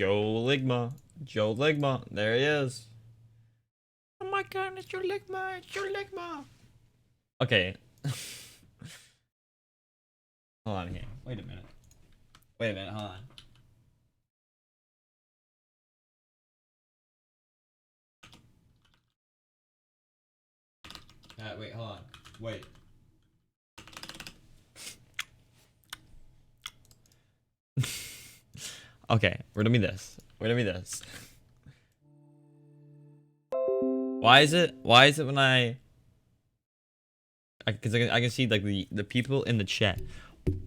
Joe Ligma. Joe Ligma. There he is. Oh my god, it's Joe Ligma. It's Joe Ligma. Okay. Hold on here. Wait a minute. Hold on. Wait, hold on. Wait. Okay, we're gonna be this. Why is it when because I can see like the people in the chat.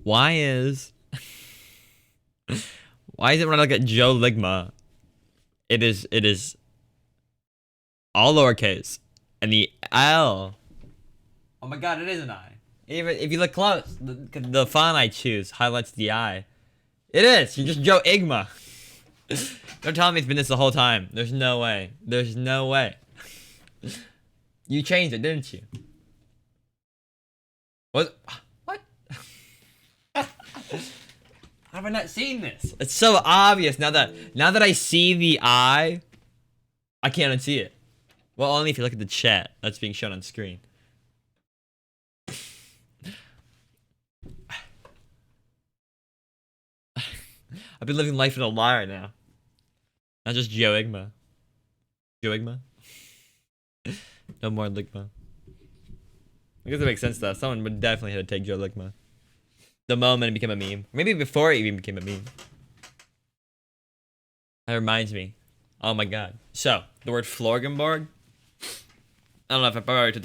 Why is it when I look at Joe Ligma, it is all lowercase and the L. Oh my god, it is an I. Even if you look close, the font I choose highlights the I. It is. You're just Joe Igma. Don't tell me it's been this the whole time. There's no way. There's no way. You changed it, didn't you? What? How have I not seen this? It's so obvious now that I see the I can't unsee it. Well, only if you look at the chat that's being shown on screen. I've been living life in a lie right now. Not just Joe Igma. Joe Igma? No more Ligma. I guess it makes sense though. Someone would definitely have to take Joe Ligma. The moment it became a meme. Maybe before it even became a meme. That reminds me. Oh my god. So, the word Florgenborg. I don't know if I probably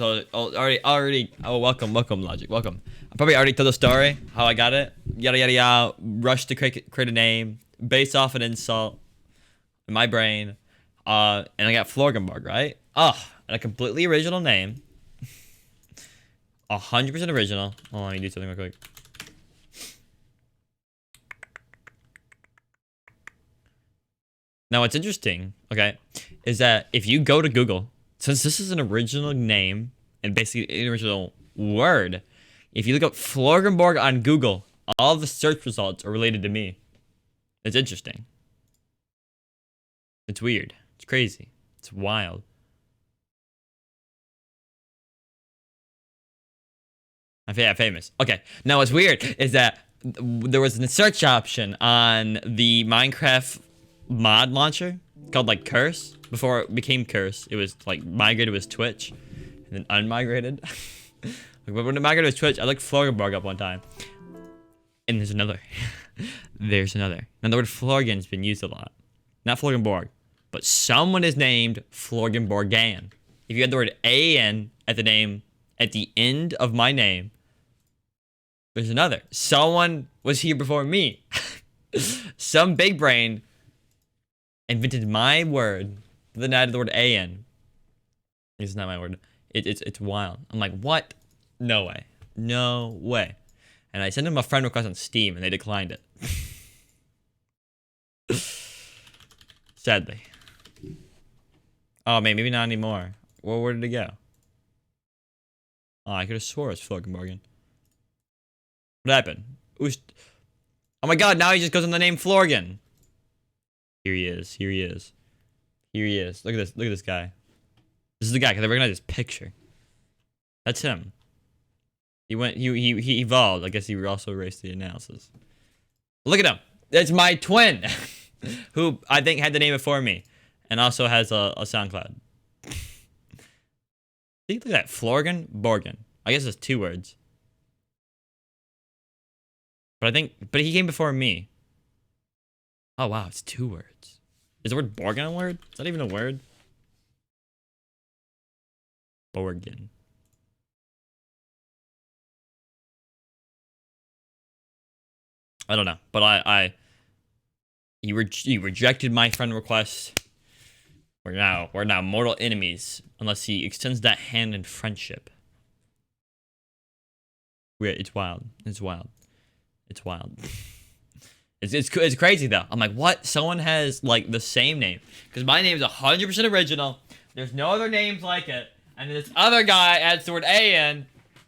already oh welcome Logic. Welcome. I probably already told the story, how I got it. Yada yada yada. Rushed to create a name based off an insult in my brain. And I got Florgenborg, right? Oh, and a completely original name. 100% original. Hold on, let me do something real quick. Now, what's interesting, okay, is that if you go to Google, since this is an original name and basically an original word, if you look up Florgenborg on Google, all the search results are related to me. It's interesting. It's weird. It's crazy. It's wild. I'm famous. Okay. Now what's weird is that there was a search option on the Minecraft mod launcher called like Curse. Before it became Curse, it was like migrated was Twitch and then unmigrated. But when it migrated was Twitch, I looked Florgenborg up one time. And there's another. There's another. Now the word Florgen's been used a lot. Not Florgenborg. But someone is named Florgenborgan. If you had the word AN at the end of my name, there's another. Someone was here before me. Some big brain invented my word, but then added the word AN. It's not my word. It's wild. I'm like, what? No way. No way. And I sent them a friend request on Steam, and they declined it. Sadly. Oh, man, maybe not anymore. Well, where did it go? Oh, I could have swore it was Florgenborgen. What happened? Oh my god, now he just goes on the name Florgen. Here he is. Here he is. Here he is. Look at this. Look at this guy. This is the guy, because I recognize his picture. That's him. He evolved. I guess he also erased the analysis. Look at him. It's my twin. Who I think had the name before me. And also has a SoundCloud. See, look at that. Florgenborgen. I guess it's 2 words. But he came before me. Oh wow, it's 2 words. Is the word Borgen a word? Is that even a word? Borgen. I don't know, but you rejected my friend request. We're now mortal enemies unless he extends that hand in friendship. It's wild. It's wild. It's wild. It's crazy though. I'm like, what? Someone has like the same name because my name is 100% original. There's no other names like it, and this other guy adds the word AN,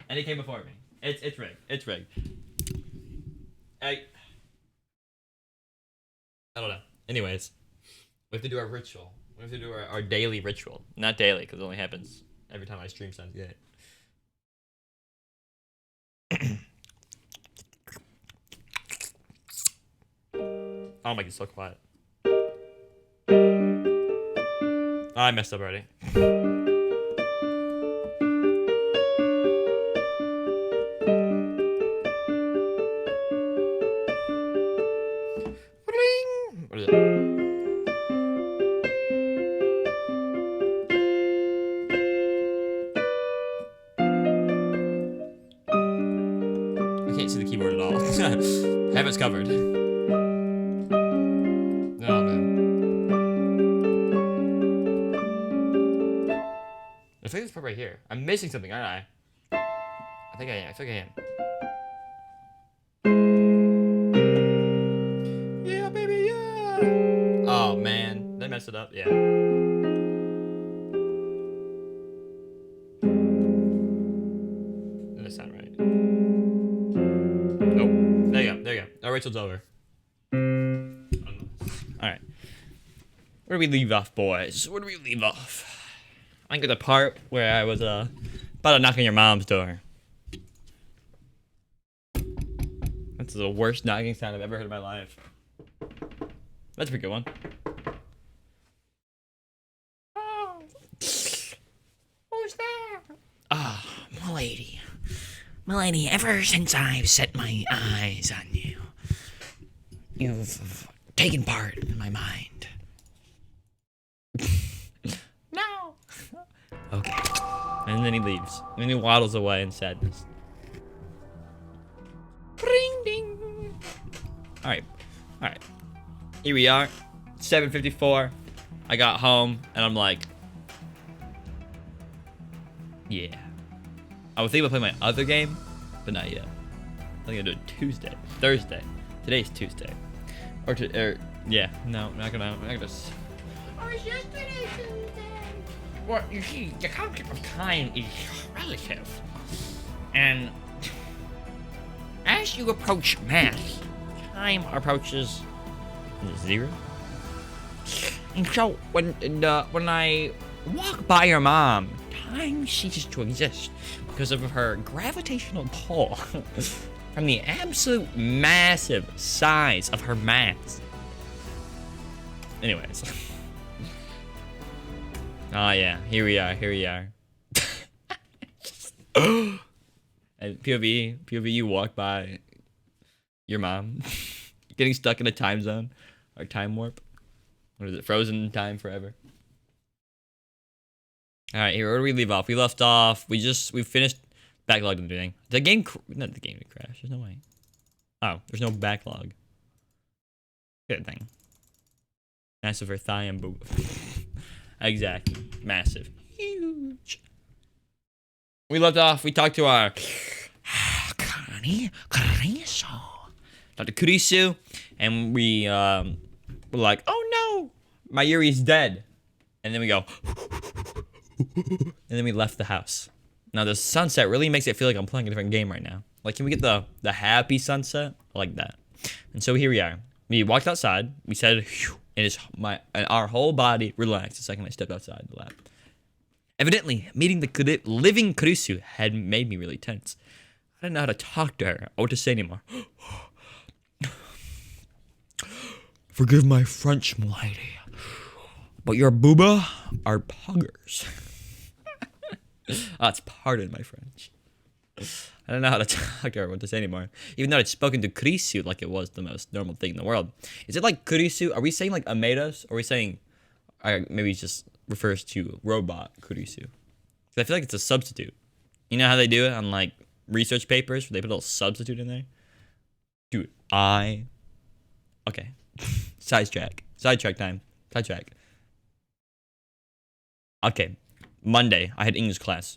and he came before me. It's rigged. It's rigged. I don't know. Anyways, we have to do our ritual. We have to do our daily ritual. Not daily, because it only happens every time I stream Steins. Yeah. Oh my god, it's so quiet. Oh, I messed up already. What is it? I can't see the keyboard at all. Have it covered. Oh man. I think this part right here. I'm missing something, aren't I? I think I am. I think I am. Yeah, baby, yeah. Oh man, did I mess it up? Yeah. That's not right. Nope. There you go. There you go. Our ritual's over. All right. Where do we leave off, boys? Where do we leave off? I think at the part where I was about to knock on your mom's door. That's the worst knocking sound I've ever heard in my life. That's a pretty good one. Oh. Who's there? Ah, milady. Milady, ever since I've set my eyes on you, you've taken part in my mind. No. Okay. And then he leaves. And then he waddles away in sadness. Ring ding. Alright. Alright. Here we are. 7:54. I got home and I'm like, yeah. I was thinking about playing my other game, but not yet. I think I'll do it Tuesday. Thursday. Today's Tuesday. Yeah. No, I'm not gonna. Oh, it's yesterday Tuesday. Well, you see, the concept of time is relative. And as you approach math, time approaches 0. And so when I walk by your mom, time ceases to exist because of her gravitational pull from the absolute massive size of her mass. Anyways. Oh yeah, here we are. And POV, you walk by your mom getting stuck in a time zone or time warp. What is it? Frozen time forever. All right, here. Where do we leave off? We left off. We finished backlog and everything. The game, not the game, crashed. There's no way. Oh, there's no backlog. Good thing. Massive her thigh and boob. Exactly. Massive. Huge. We left off. We talked to our Dr. Kurisu, and we were like, oh no, my Yuri's dead. And then we go, and then we left the house. Now the sunset really makes it feel like I'm playing a different game right now. Like, can we get the happy sunset? I like that. And so here we are. We walked outside. We said, and our whole body relaxed the second I stepped outside the lab. Evidently, meeting the living Kurisu had made me really tense. I didn't know how to talk to her or what to say anymore. Forgive my French, milady, but your booba are puggers. That's pardon my French. I don't know how to talk to her or what to say anymore. Even though I'd spoken to Kurisu like it was the most normal thing in the world. Is it like Kurisu? Are we saying like Amedas? Or are we saying, maybe it just refers to robot Kurisu? Because I feel like it's a substitute. You know how they do it on like research papers where they put a little substitute in there? Dude, okay. Sidetrack time. Sidetrack. Okay. Monday, I had English class.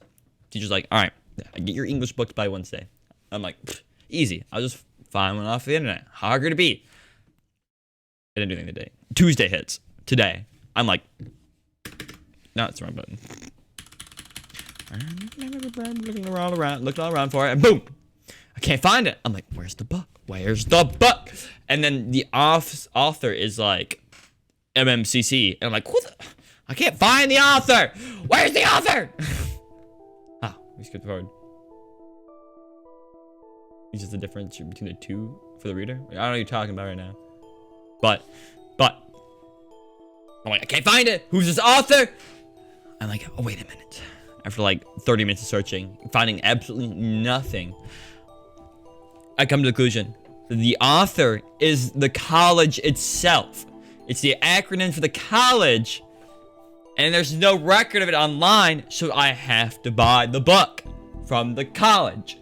Teacher's like, all right, get your English books by Wednesday. I'm like, easy. I'll just find one off the internet. How could it be? I didn't do anything today. Tuesday hits. Today. I'm like, no, it's the wrong button. Looking all around for it, and boom! I can't find it. I'm like, where's the book? Where's the book? And then the author is like, MMCC. And I'm like, what the? I can't find the author. Where's the author? Ah, we skipped forward. It's just the difference between the two for the reader. I don't know what you're talking about right now. But, I'm like, I can't find it. Who's this author? I'm like, oh, wait a minute. After like 30 minutes of searching, finding absolutely nothing, I come to the conclusion. The author is the college itself. It's the acronym for the college. And there's no record of it online, so I have to buy the book from the college.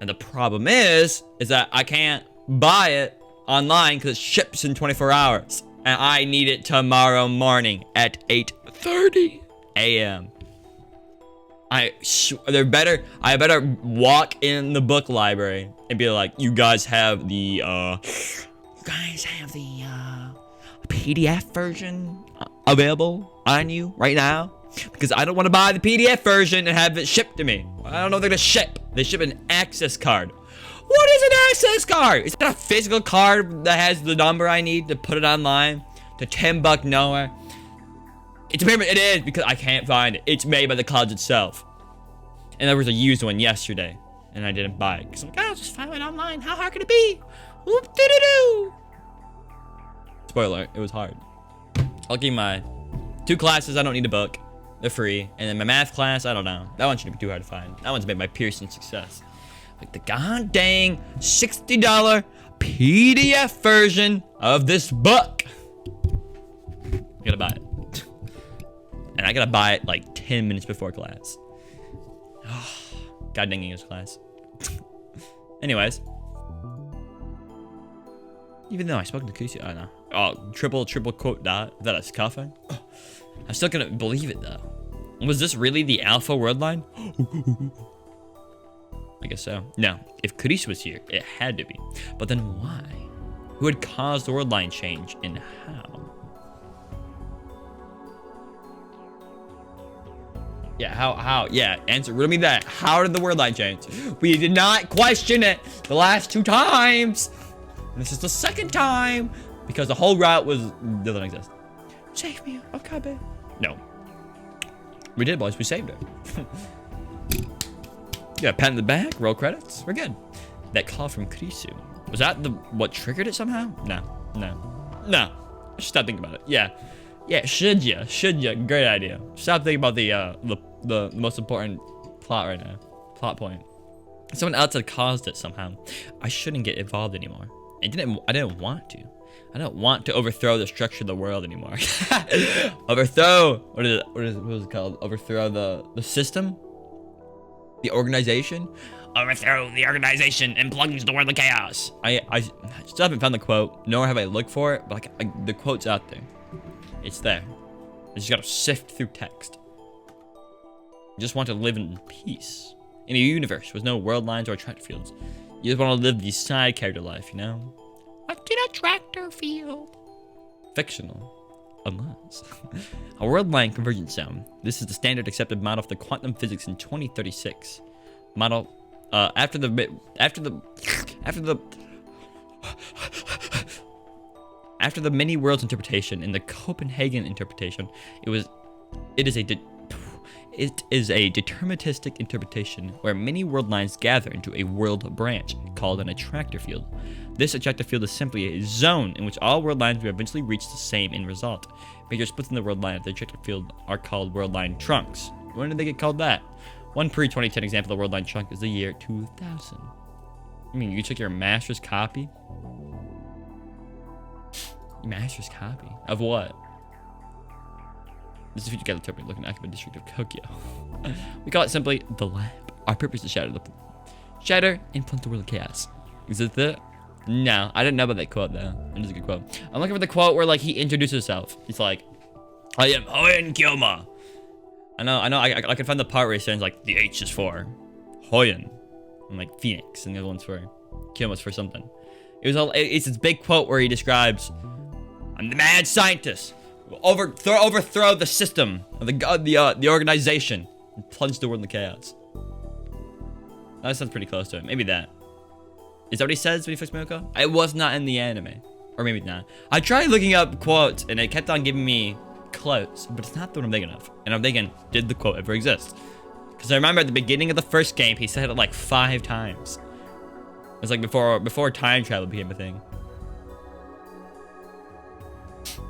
And the problem is that I can't buy it online because it ships in 24 hours. And I need it tomorrow morning at 8:30 a.m. I better walk in the book library and be like, you guys have the PDF version available on you right now? Because I don't want to buy the PDF version and have it shipped to me. I don't know if they're gonna ship. They ship an access card. What is an access card? Is that a physical card that has the number I need to put it online to $10 nowhere? It is because I can't find it. It's made by the college itself. And there was a used one yesterday, and I didn't buy it because I'm like, I'll just find it online. How hard could it be? Whoop doo doo doo. Spoiler: it was hard. Lucky my 2 classes I don't need a book. They're free. And then my math class, I don't know. That one shouldn't be too hard to find. That one's made by Pearson Success. Like the god dang $60 PDF version of this book. I gotta buy it. And I gotta buy it like 10 minutes before class. God dang English class. Anyways. Even though I spoke to Casey, I don't know. Oh, triple quote dot. Is that a scuffing? I'm still gonna believe it though. Was this really the alpha word line? I guess so. No, if Chris was here, it had to be. But then why? Who had caused the word line change and how? Yeah, how? Yeah, answer. Riddle me that. How did the word line change? We did not question it the last 2 times. And this is the 2nd time because the whole route doesn't exist. Save me, Okabe. No. We did, boys. We saved her. Yeah, pat in the back, roll credits. We're good. That call from Krisu. Was that what triggered it somehow? No. I should stop thinking about it. Yeah, should ya? Great idea. Stop thinking about the most important plot right now. Plot point. Someone else had caused it somehow. I shouldn't get involved anymore. I didn't want to. I don't want to overthrow the structure of the world anymore. Overthrow. What was it called? Overthrow the system? The organization? Overthrow the organization and plunge the world of chaos. I still haven't found the quote, nor have I looked for it, but the quote's out there. It's there. I just gotta sift through text. I just want to live in peace. In a universe with no world lines or attractor fields. You just want to live the side character life, you know? What did a tractor field? Fictional. Unless. A world line convergence zone. This is the standard accepted model for the quantum physics in 2036. Model after the many worlds interpretation and the Copenhagen interpretation, it is a deterministic interpretation where many world lines gather into a world branch called an attractor field. This attractor field is simply a zone in which all world lines will eventually reach the same end result. Major splits in the world line of the attractor field are called world line trunks. When did they get called that? One pre-2010 example of the world line trunk is the year 2000. I mean, you took your master's copy? Master's copy? Of what? This is what you gotta interpret looking at the district of Tokyo. We call it simply the lab. Our purpose is shatter and plunge the world of chaos. Is it the? No, I didn't know about that quote though. It is a good quote. I'm looking for the quote where like he introduces himself. He's like, I am Hoyen Kyoma. I know. I can find the part where he says like the H is for Hoyen, and like Phoenix, and the other one's for Kyoma's for something. It's this big quote where he describes, I'm the mad scientist. Overthrow the system of the organization and plunge the world into chaos. That sounds pretty close to it. Maybe that. Is that what he says when he fights Miyako? It was not in the anime. Or maybe not. I tried looking up quotes and it kept on giving me quotes, but it's not the one I'm thinking of. And I'm thinking, did the quote ever exist? Because I remember at the beginning of the first game, he said it like 5 times. It was like before time travel became a thing.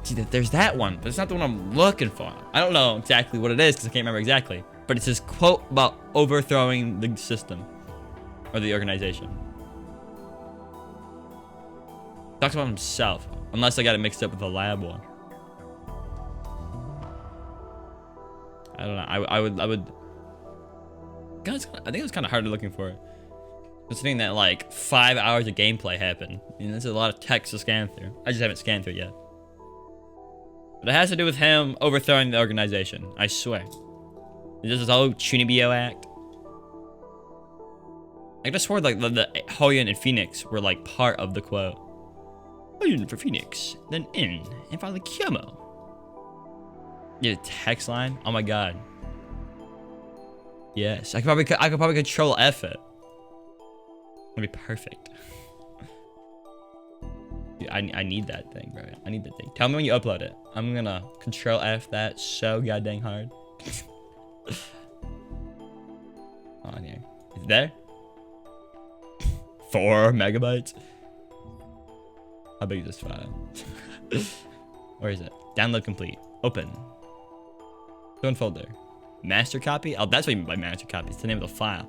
See, there's that one, but it's not the one I'm looking for. I don't know exactly what it is because I can't remember exactly. But it's his quote about overthrowing the system or the organization. Talks about himself, unless I got it mixed up with the lab one. I don't know. I would. Guys, I think it was kind of hard looking for it. Considering that like 5 hours of gameplay happened. And there's a lot of text to scan through. I just haven't scanned through it yet. But it has to do with him overthrowing the organization. I swear. This is whole Chunibyo act. I just swore like the Hoyan and Phoenix were like part of the quote. Hoyan for Phoenix, then N, and finally Kyomo. Yeah, text line. Oh my god. Yes, I could probably control F it. That'd be perfect. Dude, I need that thing, bro. I need that thing. Tell me when you upload it. I'm gonna control F that so goddamn hard. On here. Is it there? 4 megabytes? How big is this file? Where is it? Download complete. Open. Go in folder. Master copy? Oh, that's what you mean by master copy. It's the name of the file.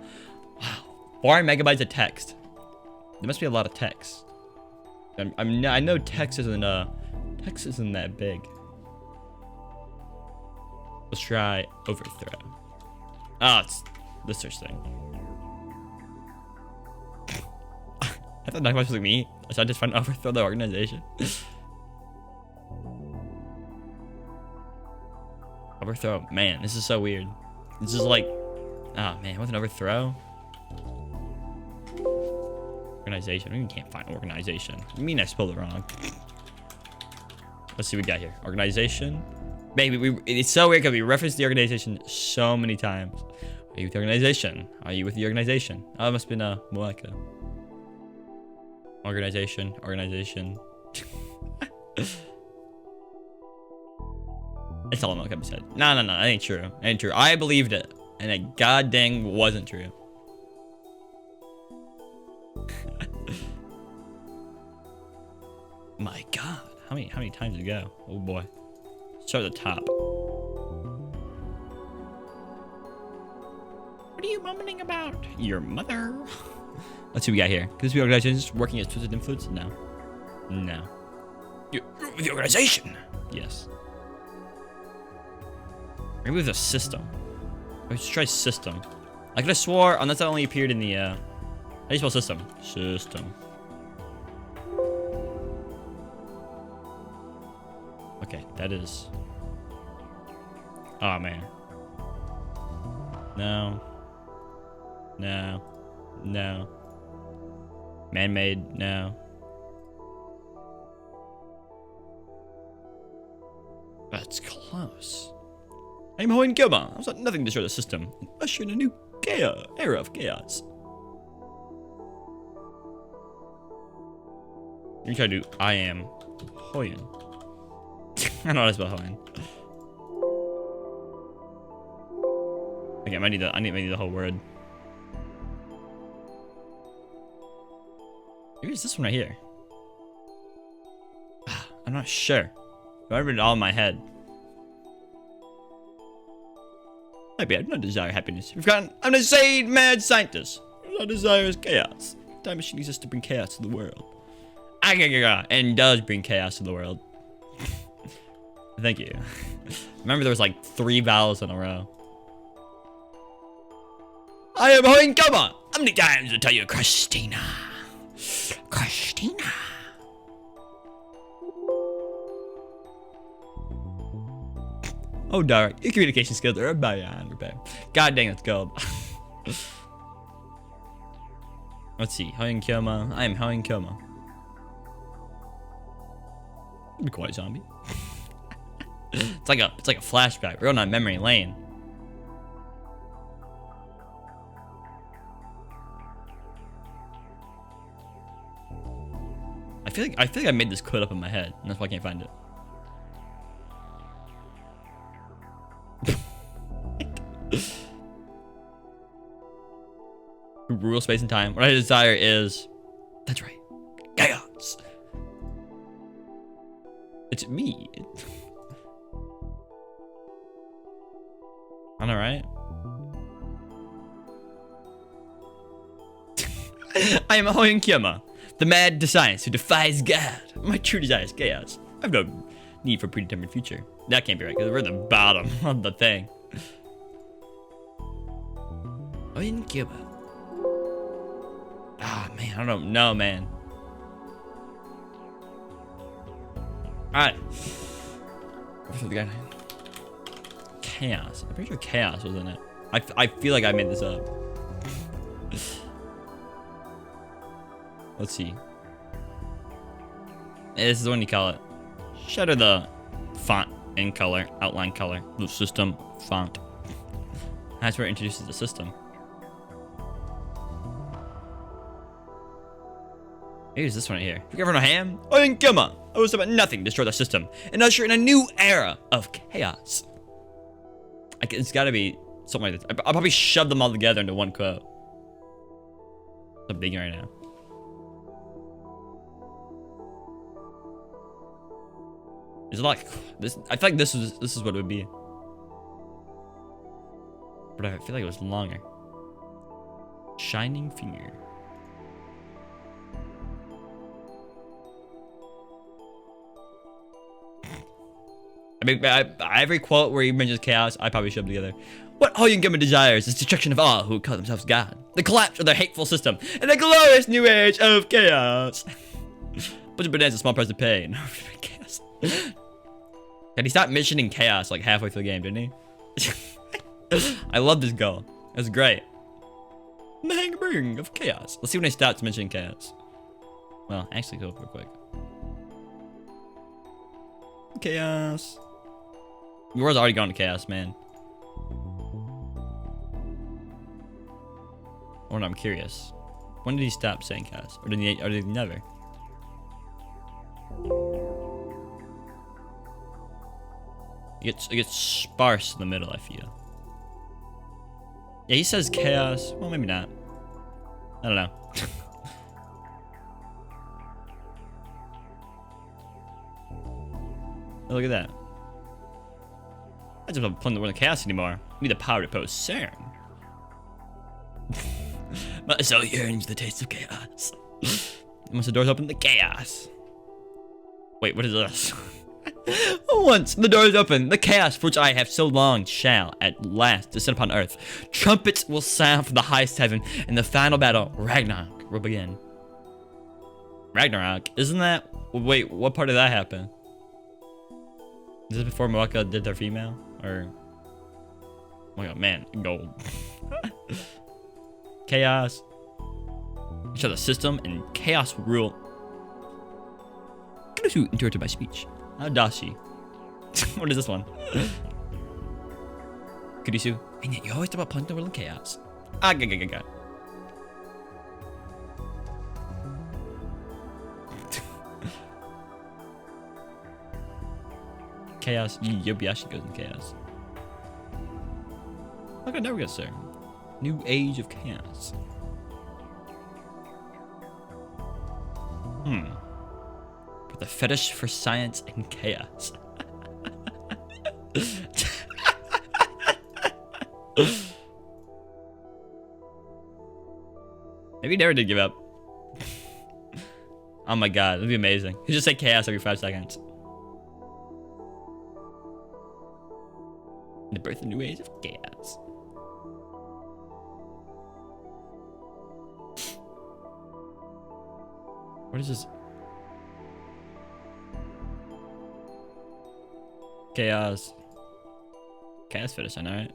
Wow. 4 megabytes of text. There must be a lot of text. I know text isn't that big. Let's try overthrow. Oh, it's the search thing. I thought that was like me. So I just find overthrow the organization. Overthrow. Man, this is so weird. This is like, oh man, with an overthrow. Organization. We can't find organization. I mean, I spelled it wrong. Let's see what we got here. Organization. Baby, it's so weird because we referenced the organization so many times. Are you with the organization? Are you with the organization? Oh, it must have been a Moeka. Organization. That's all Moeka said. No, that ain't true. Ain't true. I believed it, and it god dang wasn't true. My god, how many times did it go? Oh boy. Start at the top. What are you mumbling about? Your mother. Let's see what we got here. This organization is working as twisted influence? No. No. You're with the organization? Yes. Maybe with a system. Let's try system. I could have swore, unless that only appeared in the, how do you spell system? System. Okay, that is... Oh, man. No. Man-made, no. That's close. I'm Hoen Gilma. I was nothing to destroy the system. Usher in a new era of chaos. Let me try to do I am Hoyen. I don't know how to spell Hoyen. Okay, I might need the whole word. Maybe it's this one right here. I'm not sure. I remember it all in my head. Maybe I do not desire happiness. You've forgotten, I'm an insane mad scientist. All I desire is chaos. Time machine exists to bring chaos to the world. And does bring chaos to the world. Thank you. Remember there was like 3 vowels in a row. I am Hoen Goma. How many times to tell you, Christina? Christina. Oh, Derek, your communication skills are beyond repair. God dang, that's gold. Let's see. Hoen Kyoma. I am Hoen Kyoma. Be quiet, zombie. It's like a flashback. We're going on memory lane. feel like I made this quote up in my head, and that's why I can't find it. Rule space and time. What I desire is, that's right, chaos. It's me. I know, right? I am Hoyonkiyama, the mad science who defies God. My true desire is chaos. I have no need for a predetermined future. That can't be right, because we're at the bottom of the thing. Hoyonkiyama. Ah, man, I don't know, man. Alright. The guy. Chaos. I'm pretty sure chaos was in it. I feel like I made this up. Let's see. This is what you call it. Shutter the font in color, outline color, the system font. That's where it introduces the system. Here's this one right here. Forget a ham? Hoyonkiyama! I was about nothing. Destroy the system and usher in a new era of chaos. It's gotta be something like this. I'll probably shove them all together into one quote. I'm thinking right now. There's a lot. This, I feel like this is what it would be. But I feel like it was longer. Shining finger. I mean, every quote where he mentions chaos, I probably shoved together. What Hoyonkiyama desires is destruction of all who call themselves God, the collapse of their hateful system, and a glorious new age of chaos. Bunch of bananas, a small price to pay in order to make chaos. And he stopped mentioning chaos like halfway through the game, didn't he? I love this goal. That's great. The hang of chaos. Let's see when he stops mentioning chaos. Well, actually, go real quick. Chaos. The world's already gone to chaos, man. Or I'm curious. When did he stop saying chaos? Or did he never? It gets sparse in the middle, I feel. Yeah, he says chaos. Well, maybe not. I don't know. Oh, look at that. I just don't play the world of chaos anymore. I need the power to pose CERN. My soul yearns the taste of chaos. Once the doors open, the chaos. Wait, what is this? Once the doors open, the chaos for which I have so longed shall at last descend upon earth. Trumpets will sound from the highest heaven, and the final battle, Ragnarok, will begin. Ragnarok? Isn't that... Wait, what part of that happen? Is this before Moaka did their female? Or... Oh my god, man, gold. Chaos. Show the system and chaos will rule. Kudosu interrupted my speech. Dashi. What is this one? Kudisu. And yet you always talk about punching the world in chaos. Ah, gaga. Chaos. Yobiyashi goes in chaos. Okay, now we got sir. New age of chaos. The fetish for science and chaos. Maybe he never did give up. Oh my god, that'd be amazing. He just say chaos every 5 seconds. The birth of new age of chaos. What is this? Chaos. Chaos fetish, I know, right?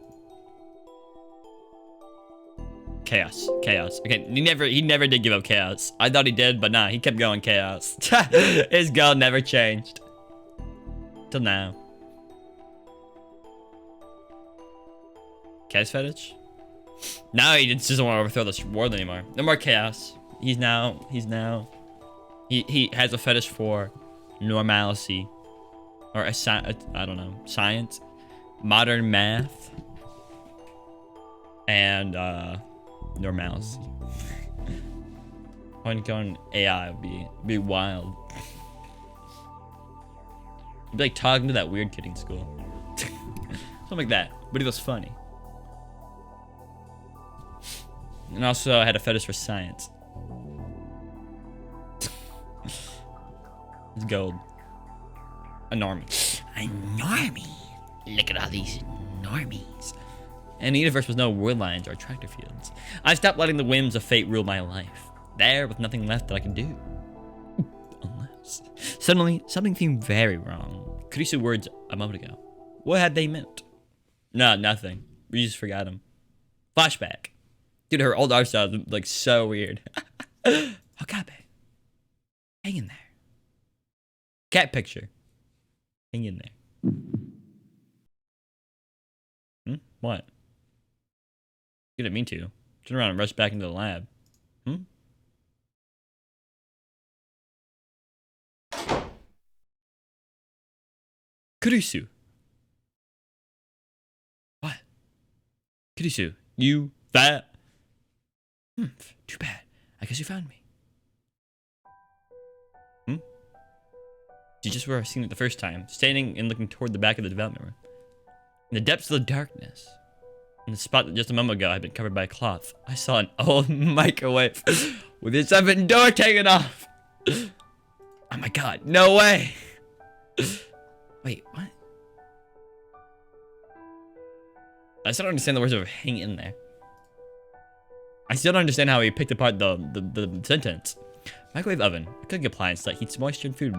Chaos. Okay, he never did give up chaos. I thought he did, but nah, he kept going chaos. His goal never changed. Till now. Chaos fetish? Now he just doesn't want to overthrow this world anymore. No more chaos. He's now He has a fetish for normalcy, or I don't know, science, modern math, and normalcy. When going AI would be wild. It'd be like talking to that weird kid in school. Something like that, but he was funny. And also I had a fetish for science. It's gold. A normie. A normie. Look at all these normies. And the universe was no wood lines or tractor fields. I stopped letting the whims of fate rule my life. There with nothing left that I could do. Unless. Suddenly, something seemed very wrong. Kurisu words a moment ago. What had they meant? No, nothing. We just forgot them. Flashback. Dude, her old art style was like so weird. Okabe. Hang in there. Cat picture. Hang in there. What? You didn't mean to. Turn around and rush back into the lab. Kurisu. What? Kurisu, you fat. Too bad. I guess you found me. You just where I seen it the first time, standing and looking toward the back of the development room. In the depths of the darkness, in the spot that just a moment ago had been covered by a cloth, I saw an old microwave with its oven door taken off. Oh my god, no way. Wait, what? I still don't understand the words of hang in there. I still don't understand how he picked apart the sentence. Microwave oven, a cooking appliance that heats moisture and food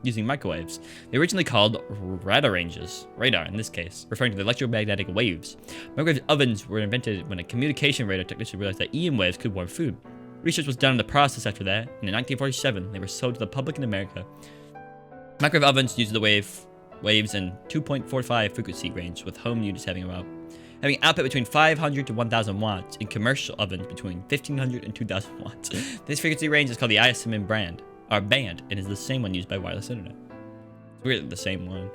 using microwaves. They originally called radar in this case, referring to the electromagnetic waves. Microwave ovens were invented when a communication radar technician realized that EM waves could warm food. Research was done in the process after that, and in 1947, they were sold to the public in America. Microwave ovens use the waves in 2.45 frequency range, with home units having output between 500 to 1,000 watts, and commercial ovens between 1,500 and 2,000 watts. This frequency range is called the ISM band, and is the same one used by wireless internet. It's weird, the same one.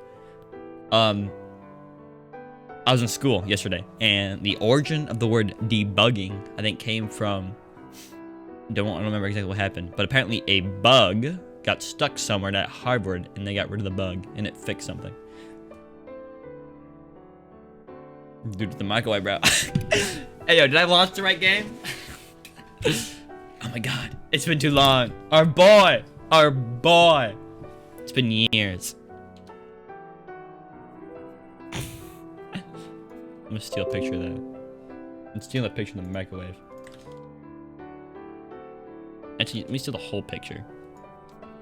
I was in school yesterday, and the origin of the word debugging, I think, came from, I don't remember exactly what happened, but apparently a bug got stuck somewhere at Harvard, and they got rid of the bug, and it fixed something. Dude, the microwave, bro. Hey, yo, did I launch the right game? Oh my god, it's been too long. Our boy. It's been years. I'm gonna steal a picture of that. I'm stealing a picture of the microwave. Actually, let me steal the whole picture.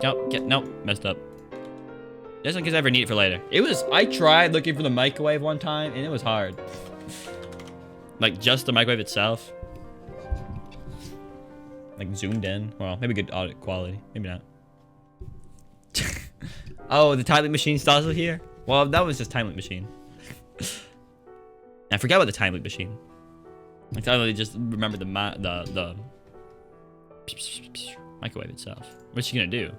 Nope, messed up. Just in case I ever need it for later. I tried looking for the microwave one time, and it was hard. Like, just the microwave itself. Like, zoomed in. Well, maybe good audit quality. Maybe not. Oh, the time loop machine's also here? Well, that was just time loop machine. I forgot about the time loop machine. I totally just remember the microwave itself. What's she gonna do?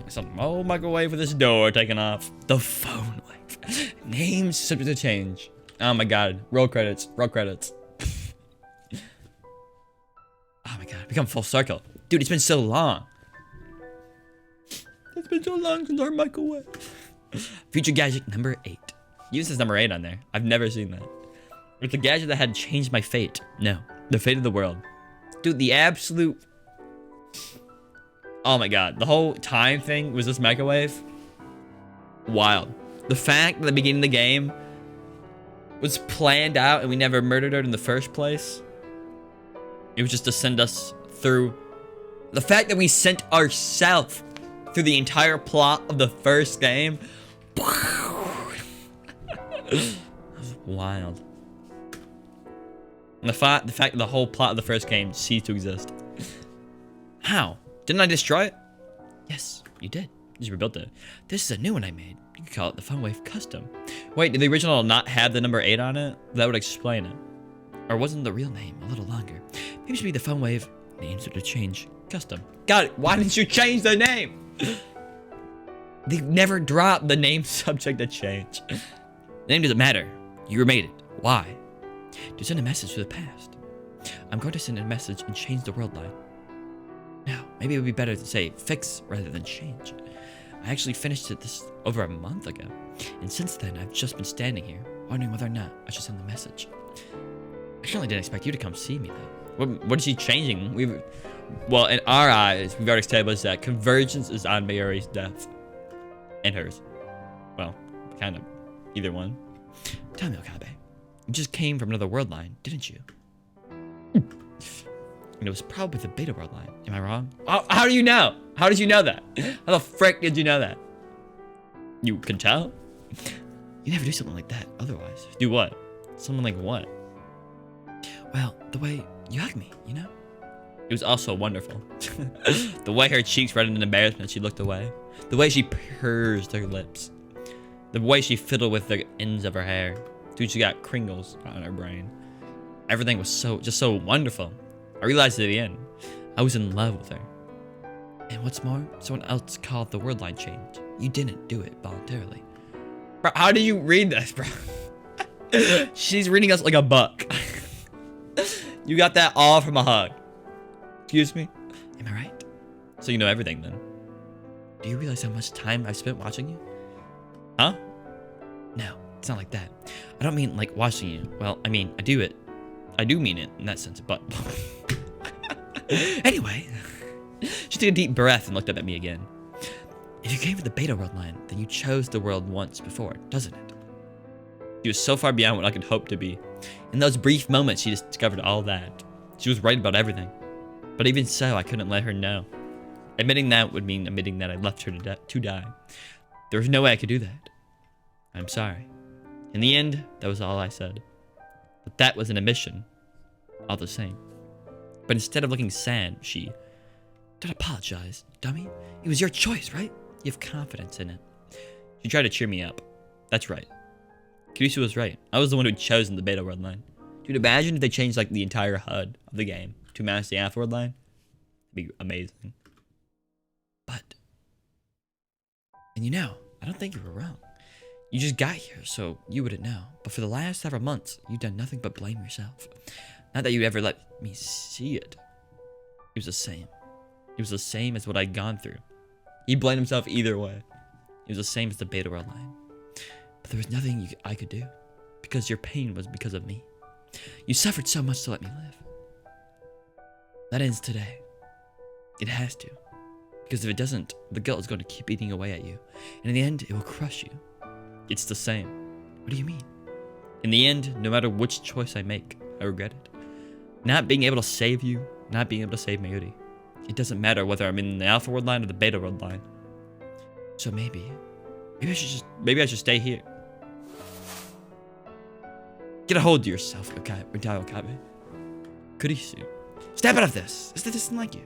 Some old microwave with this door taken off. The phone wave. Names subject to change. Oh my god. Roll credits. Oh my god. Become full circle. Dude, it's been so long. It's been so long since our microwave. Future gadget number 8. Use this number 8 on there. I've never seen that. It's a gadget that had changed my fate. No. The fate of the world. Dude, the absolute... Oh my god, the whole time thing was this microwave. Wild. The fact that the beginning of the game was planned out and we never murdered her in the first place. It was just to send us through. The fact that we sent ourselves through the entire plot of the first game. That was wild. And the fact that the whole plot of the first game ceased to exist. How? Didn't I destroy it? Yes, you did. You just rebuilt it. This is a new one I made. You could call it the Funwave Custom. Wait, did the original not have the number 8 on it? That would explain it. Or wasn't the real name a little longer? Maybe it should be the Funwave Names are to change. Custom. Got it. Why didn't you change the name? They never dropped the name subject to change. The name doesn't matter. You made it. Why? To send a message to the past. I'm going to send a message and change the world line. Now, maybe it would be better to say fix rather than change. I actually finished it this over a month ago. And since then, I've just been standing here, wondering whether or not I should send the message. I certainly didn't expect you to come see me, though. What is he changing? Well, in our eyes, we've already established that convergence is on Mayuri's death. And hers. Well, kind of. Either one. Tell me, Okabe. You just came from another world line, didn't you? And it was probably the beta world line. Am I wrong? How do you know? How did you know that? How the frick did you know that? You can tell? You never do something like that otherwise. Do what? Something like what? Well, the way you hugged me, you know? It was also wonderful. The way her cheeks reddened in embarrassment as she looked away. The way she pursed her lips. The way she fiddled with the ends of her hair. Dude, she got crinkles on her brain. Everything was just so wonderful. I realized at the end, I was in love with her. And what's more, someone else called the word line change. You didn't do it voluntarily. Bro, how did you read this, bro? She's reading us like a book. You got that all from a hug. Excuse me? Am I right? So you know everything then. Do you realize how much time I've spent watching you? Huh? No, it's not like that. I don't mean like watching you. Well, I mean, I do mean it in that sense, but... Anyway, she took a deep breath and looked up at me again. If you came from the beta world line, then you chose the world once before, doesn't it? She was so far beyond what I could hope to be. In those brief moments, she just discovered all that. She was right about everything. But even so, I couldn't let her know. Admitting that would mean admitting that I left her to die. There was no way I could do that. I'm sorry. In the end, that was all I said. But that was an admission. All the same. But instead of looking sad, she... Don't apologize, dummy. It was your choice, right? You have confidence in it. She tried to cheer me up. That's right. Kurisu was right. I was the one who'd chosen the beta world line. Dude, imagine if they changed like the entire HUD of the game to match the alpha world line. It'd be amazing. But... And you know, I don't think you were wrong. You just got here, so you wouldn't know. But for the last several months, you've done nothing but blame yourself. Not that you ever let me see it. It was the same. It was the same as what I'd gone through. He blamed himself either way. It was the same as the beta world line. But there was nothing I could do. Because your pain was because of me. You suffered so much to let me live. That ends today. It has to. Because if it doesn't, the guilt is going to keep eating away at you. And in the end, it will crush you. It's the same. What do you mean? In the end, no matter which choice I make, I regret it. Not being able to save you, not being able to save Mayuri. It doesn't matter whether I'm in the alpha world line or the beta world line. So maybe I should stay here. Get a hold of yourself, Okabe. Kurisu. Snap out of this. This isn't like you.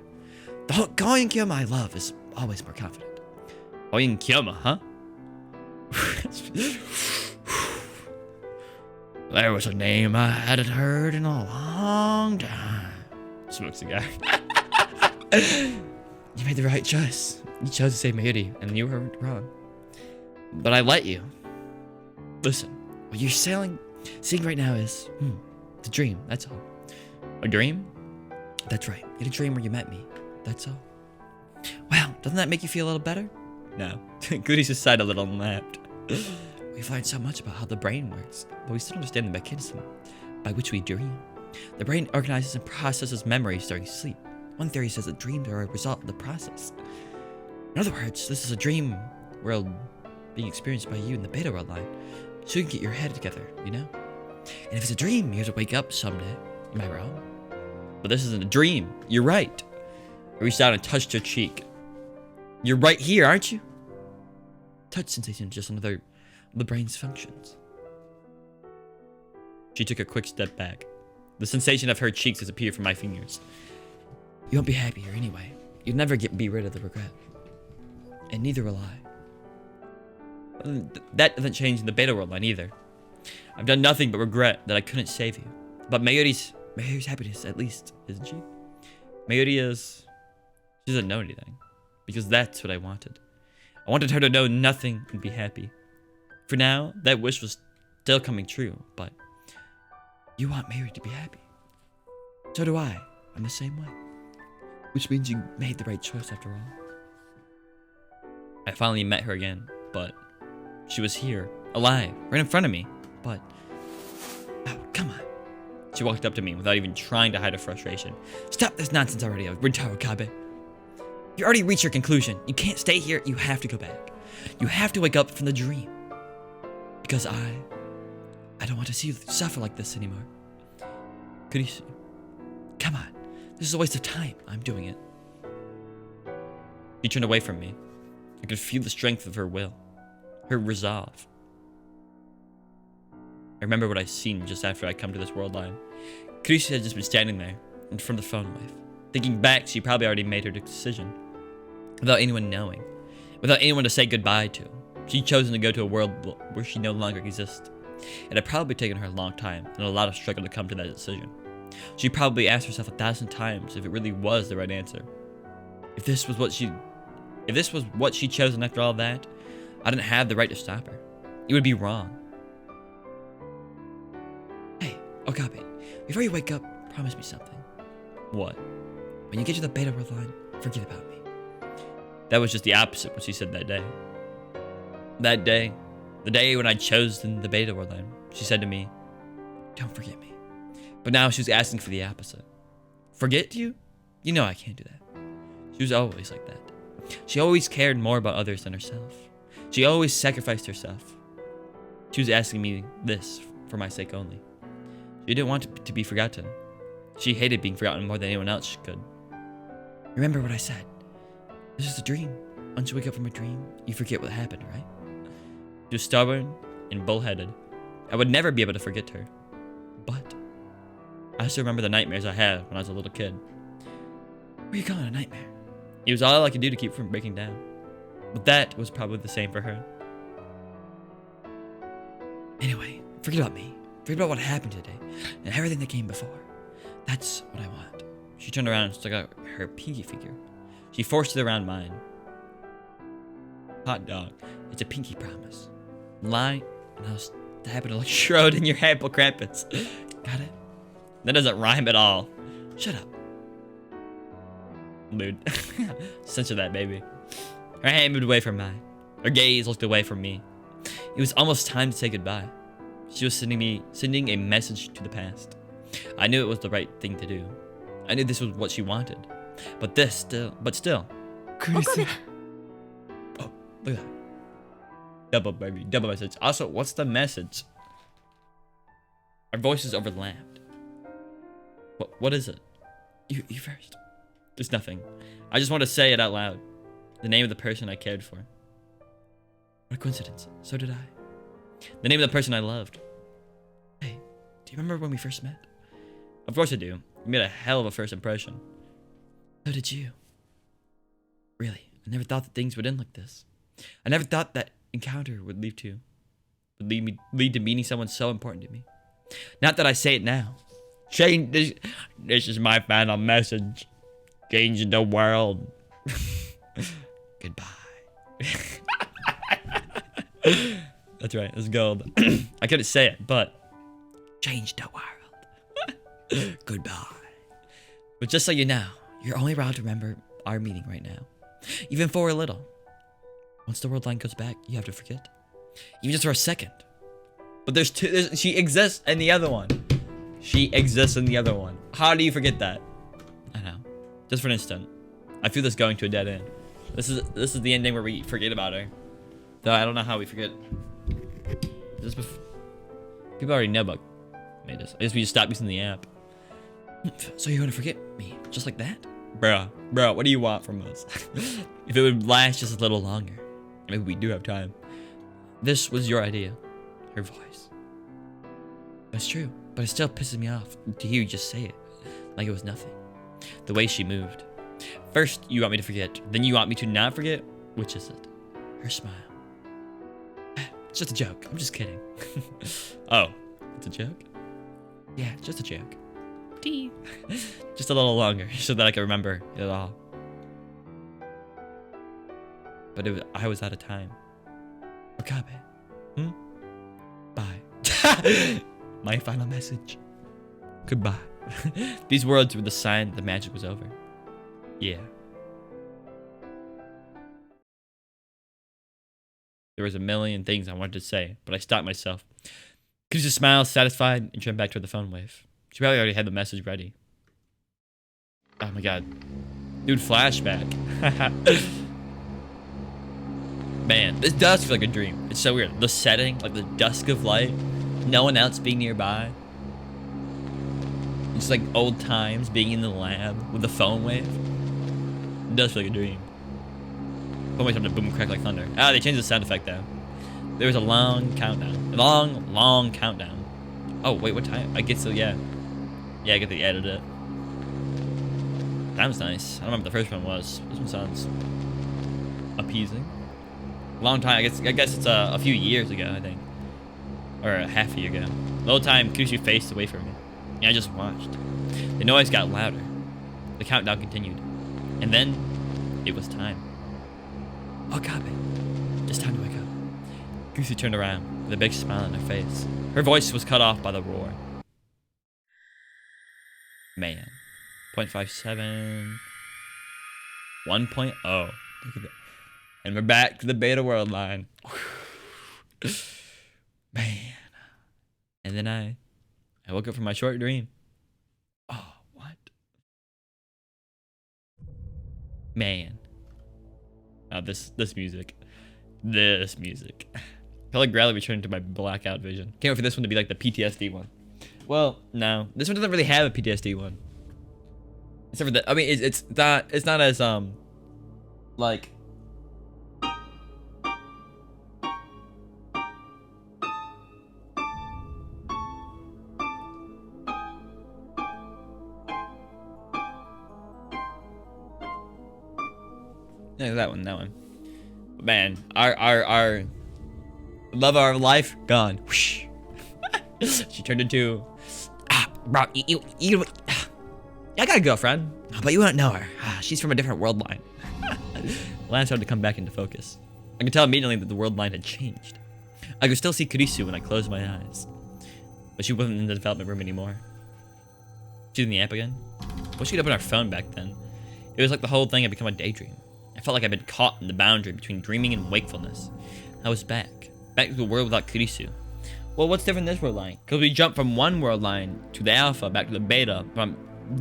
The whole Going Kyoma I love is always more confident. Going Kyoma, huh? There was a name I hadn't heard in a long time. Smokes a guy. You made the right choice. You chose to save Mayuri, and you were wrong. But I let you. Listen, what you're seeing right now is, it's a dream, that's all. A dream? That's right. You had a dream where you met me. That's all. Well, doesn't that make you feel a little better? No. Goodies just sighed a little and laughed. We've learned so much about how the brain works, but we still don't understand the mechanism by which we dream. The brain organizes and processes memories during sleep. One theory says that dreams are a result of the process. In other words, this is a dream world being experienced by you in the beta world line, so you can get your head together, you know? And if it's a dream, you have to wake up someday. Am I wrong? But this isn't a dream. You're right. I reached out and touched her cheek. You're right here, aren't you? Touch sensation is just another of the brain's functions. She took a quick step back. The sensation of her cheeks disappeared from my fingers. You won't be happy here anyway. You'll never be rid of the regret. And neither will I. That doesn't change in the beta world line either. I've done nothing but regret that I couldn't save you. But Mayuri's happiness, at least, isn't she? Maybe she doesn't know anything. Because that's what I wanted. I wanted her to know nothing and be happy. For now, that wish was still coming true, but you want Mary to be happy. So do I. I'm the same way. Which means you made the right choice after all. I finally met her again, but she was here, alive, right in front of me. But, oh, come on. She walked up to me without even trying to hide her frustration. Stop this nonsense already, Rintaro Kabe. You already reached your conclusion. You can't stay here. You have to go back. You have to wake up from the dream. Because I don't want to see you suffer like this anymore. Kurisu, come on. This is a waste of time. I'm doing it. She turned away from me. I could feel the strength of her will. Her resolve. I remember what I seen just after I come to this world line. Kurisu had just been standing there in front of the phone wave. Thinking back, she probably already made her decision. Without anyone knowing. Without anyone to say goodbye to. She'd chosen to go to a world where she no longer exists. It had probably taken her a long time and a lot of struggle to come to that decision. She probably asked herself 1,000 times if it really was the right answer. If this was what she chosen after all that, I didn't have the right to stop her. It would be wrong. Hey, Okabe, before you wake up, promise me something. What? When you get to the beta world line, forget about me. That was just the opposite of what she said that day. That day, the day when I chose the beta world line, she said to me, don't forget me. But now she was asking for the opposite. Forget you? You know I can't do that. She was always like that. She always cared more about others than herself. She always sacrificed herself. She was asking me this for my sake only. She didn't want to be forgotten. She hated being forgotten more than anyone else could. Remember what I said. This is a dream. Once you wake up from a dream, you forget what happened, right? She was stubborn and bullheaded. I would never be able to forget her. But I still remember the nightmares I had when I was a little kid. Where are you going, a nightmare? It was all I could do to keep from breaking down. But that was probably the same for her. Anyway, forget about me. Forget about what happened today and everything that came before. That's what I want. She turned around and stuck out her pinky finger. She forced it around mine. Hot dog. It's a pinky promise. Lie, and I'll stab an electrode in your hippocampus. Got it? That doesn't rhyme at all. Shut up. Dude. Censor that, baby. Her hand moved away from mine. Her gaze looked away from me. It was almost time to say goodbye. She was sending a message to the past. I knew it was the right thing to do. I knew this was what she wanted. But still. Kurisu. Oh, look at that. Double, baby. Double message. Also, what's the message? Our voices overlapped. What is it? You first. There's nothing. I just want to say it out loud. The name of the person I cared for. What a coincidence. So did I. The name of the person I loved. Hey, do you remember when we first met? Of course I do. We made a hell of a first impression. So did you. Really, I never thought that things would end like this. I never thought that encounter would lead to meeting someone so important to me. Not that I say it now. Change this is my final message. Change the world. Goodbye. That's right, it's gold. I couldn't say it, but change the world. Goodbye. But just so you know, you're only allowed to remember our meeting right now. Even for a little. Once the world line goes back, you have to forget. Even just for a second. But there's two. She exists in the other one. She exists in the other one. How do you forget that? I know. Just for an instant. I feel this going to a dead end. This is the ending where we forget about her. Though I don't know how we forget. People already know about made this. I guess we just stop using the app. So you're gonna forget me just like that? Bro, what do you want from us? If it would last just a little longer. Maybe we do have time. This was your idea. Her voice. That's true, but it still pisses me off to hear you just say it. Like it was nothing. The way she moved. First, you want me to forget. Then you want me to not forget? Which is it? Her smile. It's just a joke. I'm just kidding. Oh, it's a joke? Yeah, it's just a joke. 50. Just a little longer so that I can remember it all. But I was out of time. Okabe. Bye. My final message. Goodbye. These words were the sign the magic was over. Yeah. There was a million things I wanted to say, but I stopped myself. Kusa smiled, satisfied, and turned back toward the phone wave. She probably already had the message ready. Oh my god. Dude, flashback. Man, this does feel like a dream. It's so weird. The setting, like the dusk of light, no one else being nearby. It's like old times being in the lab with the phone wave. It does feel like a dream. Phone waves have to boom crack like thunder. Ah, they changed the sound effect though. There was a long countdown. A long countdown. Oh, wait, what time? I get so, yeah. Yeah, I get to edit it. That was nice. I don't remember what the first one was. This one sounds appeasing. Long time. I guess it's a few years ago, I think. Or a half a year ago. The whole time, Kusu faced away from me. And I just watched. The noise got louder. The countdown continued. And then, it was time. Okabe. Just time to wake up. Kusu turned around with a big smile on her face. Her voice was cut off by the roar. Man. 0.57. 1.0. Look at that. And we're back to the beta world line. Man. And then I woke up from my short dream. Oh, what? Man. Oh, this music. This music. I feel like Growly returned to my blackout vision. Can't wait for this one to be like the PTSD one. Well, no. This one doesn't really have a PTSD one. Except for that, I mean, it's not as, like... Yeah, that one. Man, our love of our life gone. Whoosh. She turned into bro, you I got a girlfriend, but you wouldn't know her. She's from a different world line. Lance started to come back into focus. I could tell immediately that the world line had changed. I could still see Kurisu when I closed my eyes, but she wasn't in the development room anymore. She's in the app again. Wish she'd open our phone back then. It was like the whole thing had become a daydream. I felt like I'd been caught in the boundary between dreaming and wakefulness. I was back to the world without Kurisu. Well, what's different in this world line? Because we jumped from one world line to the alpha, back to the beta, but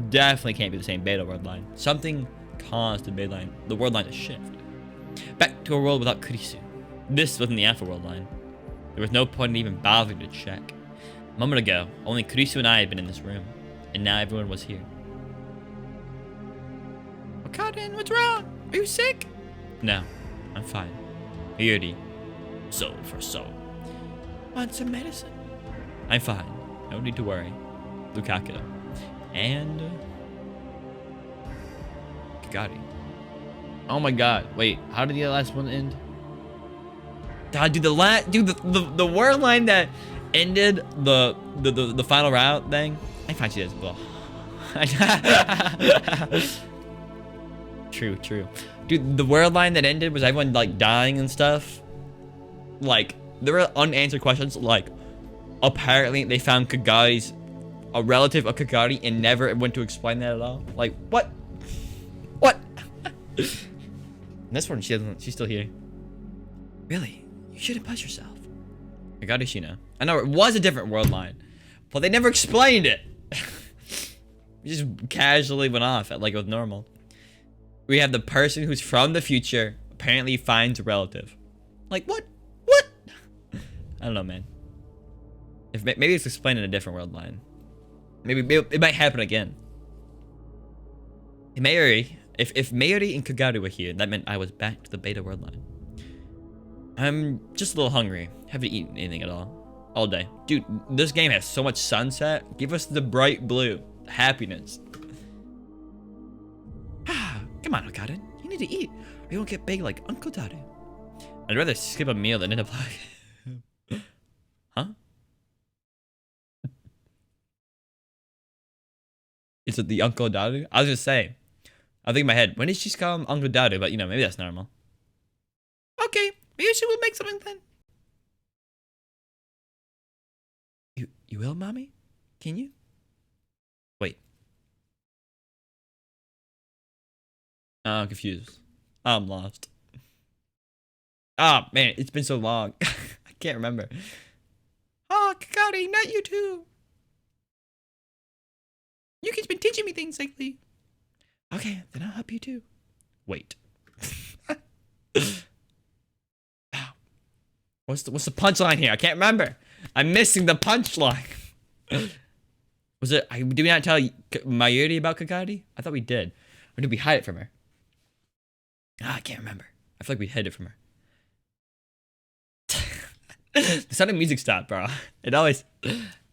definitely can't be the same beta world line. Something caused the world line to shift. Back to a world without Kurisu. This wasn't the alpha world line. There was no point in even bothering to check. A moment ago, only Kurisu and I had been in this room, and now everyone was here. Okaden, what's wrong? Are you sick? No, I'm fine. Yuri, soul for soul. Want some medicine? I'm fine. No need to worry. Lukaku. And... Kagari. Oh my god. Wait, how did the last one end? God, dude, the word line that ended the final route thing. I find she does well. True. Dude, the word line that ended was everyone like dying and stuff. Like, there were unanswered questions like, apparently they found Kagari's a relative of Kagari and never went to explain that at all. Like, what? What? This one, she's still here. Really? You shouldn't push yourself. Kagari Shino. I know it was a different world line, but they never explained it. We just casually went off like it was normal. We have the person who's from the future apparently finds a relative. Like, what? What? I don't know, man. Maybe it's explained in a different world line. Maybe it might happen again. Mayuri, if Mayuri and Kagari were here, that meant I was back to the beta world line. I'm just a little hungry. Haven't eaten anything at all day. Dude, this game has so much sunset. Give us the bright blue. Happiness. Come on, Okaden. You need to eat, or you won't get big like Uncle Daru. I'd rather skip a meal than end up like... Huh? Is it the Uncle Daru? I was just saying. I think in my head, when did she call him Uncle Daru? But, you know, maybe that's normal. Okay, maybe she will make something then. You will, mommy? Can you? Wait. Oh, I'm confused. I'm lost. Ah, man, it's been so long. I can't remember. Oh, Kakari, not you too. Yuki's been teaching me things lately. Okay, then I'll help you too. Wait. What's the punchline here? I can't remember. I'm missing the punchline. Was it? Did we not tell Mayuri about Kakari? I thought we did. Or did we hide it from her? Ah, I can't remember. I feel like we hid it from her. The sound of music stopped, bro. It always...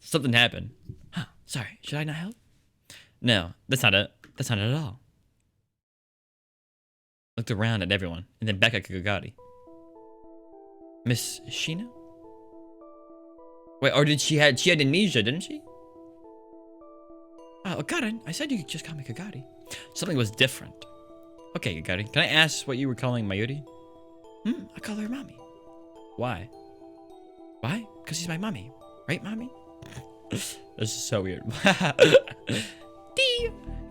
Something happened. Huh, sorry, should I not help? No, that's not it. That's not it at all. Looked around at everyone, and then back at Kakari. Miss Shina? Wait, or did she had amnesia, didn't she? Oh, Karen, I said you could just call me Kakari. Something was different. Okay, Kakari, can I ask what you were calling Mayuri? I call her mommy. Why? Why? Because she's my mommy. Right, mommy? This is so weird.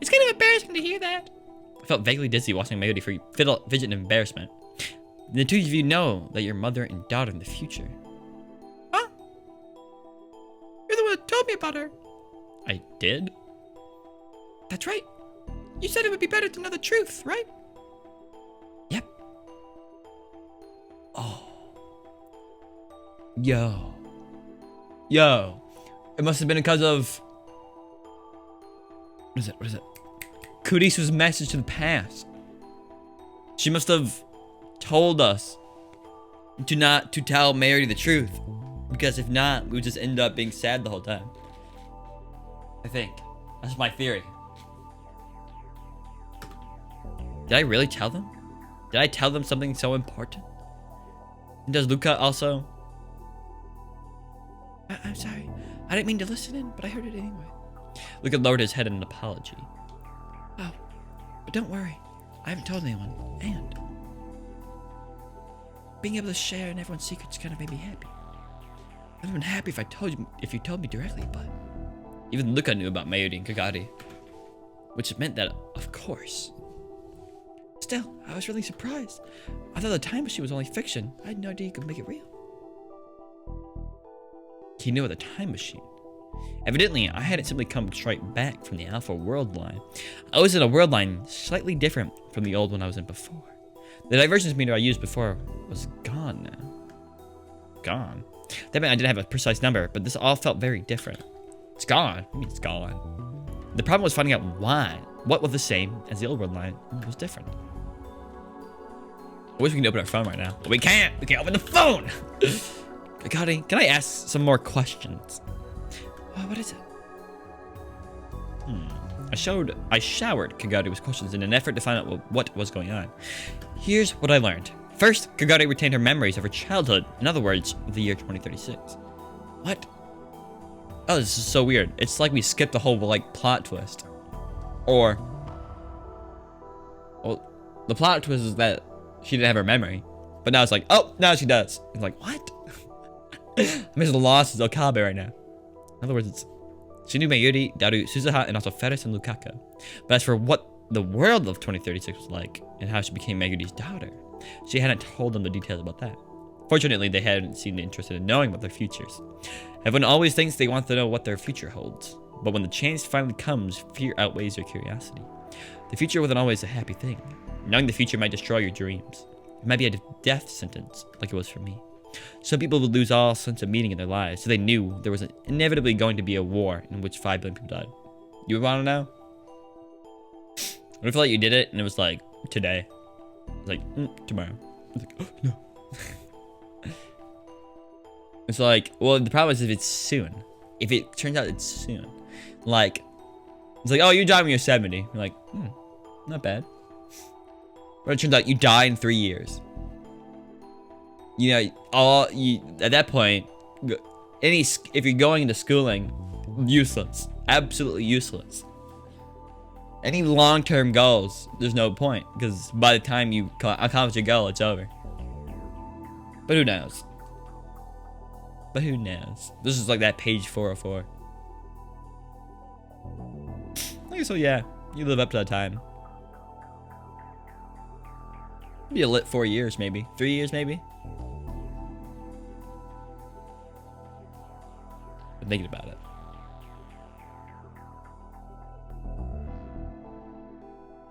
It's kind of embarrassing to hear that. I felt vaguely dizzy watching Mayuri for fidget and embarrassment. The two of you know that you're mother and daughter in the future. Huh? You're the one who told me about her. I did? That's right. You said it would be better to know the truth, right? Yep. Oh. Yo. It must have been because of... What is it? Kurisu's message to the past. She must have told us to not to tell Mary the truth. Because if not, we would just end up being sad the whole time. I think. That's my theory. Did I really tell them? Did I tell them something so important? And does Luca also? I'm sorry. I didn't mean to listen in, but I heard it anyway. Luca lowered his head in an apology. Oh, but don't worry. I haven't told anyone. And being able to share in everyone's secrets kind of made me happy. I'd have been happy if you told me directly, but even Luca knew about Mayuri and Kagari, which meant that, of course. Still, I was really surprised. I thought the time machine was only fiction. I had no idea you could make it real. He knew of the time machine. Evidently, I hadn't simply come straight back from the Alpha world line. I was in a world line slightly different from the old one I was in before. The divergence meter I used before was gone now. Gone? That meant I didn't have a precise number, but this all felt very different. It's gone. I mean, it's gone. The problem was finding out why. What was the same as the old world line was different. I wish we could open our phone right now, but we can't. We can't open the phone. Kagari, can I ask some more questions? What is it? I showered Kagari with questions in an effort to find out what was going on. Here's what I learned. First, Kagari retained her memories of her childhood. In other words, the year 2036. What? Oh, this is so weird. It's like we skipped the whole, like, plot twist. Or... Well, the plot twist is that she didn't have her memory. But now it's like, oh, now she does. It's like, what? I'm just lost as Okabe right now. In other words, it's... She knew Mayuri, Daru, Suzuha, and also Ferris and Lukaka. But as for what the world of 2036 was like, and how she became Mayuri's daughter, she hadn't told them the details about that. Fortunately, they hadn't seemed interested in knowing about their futures. Everyone always thinks they want to know what their future holds. But when the chance finally comes, fear outweighs your curiosity. The future wasn't always a happy thing. Knowing the future might destroy your dreams. It might be a death sentence, like it was for me. Some people would lose all sense of meaning in their lives, so they knew there was inevitably going to be a war in which 5 billion people died. You would want to know? What if like you did it and it was like today? It's like tomorrow. It's like, oh, no. It's like, well, the problem is if it's soon. If it turns out it's soon, like it's like, oh, you die when you're 70. You're like, not bad. But it turns out you die in 3 years. You know, at that point, if you're going into schooling, useless, absolutely useless. Any long-term goals, there's no point, because by the time you accomplish your goal, it's over. But who knows? But who knows? This is like that page 404. Okay, so yeah, you live up to that time. Be a lit 4 years, maybe 3 years, maybe. I'm thinking about it.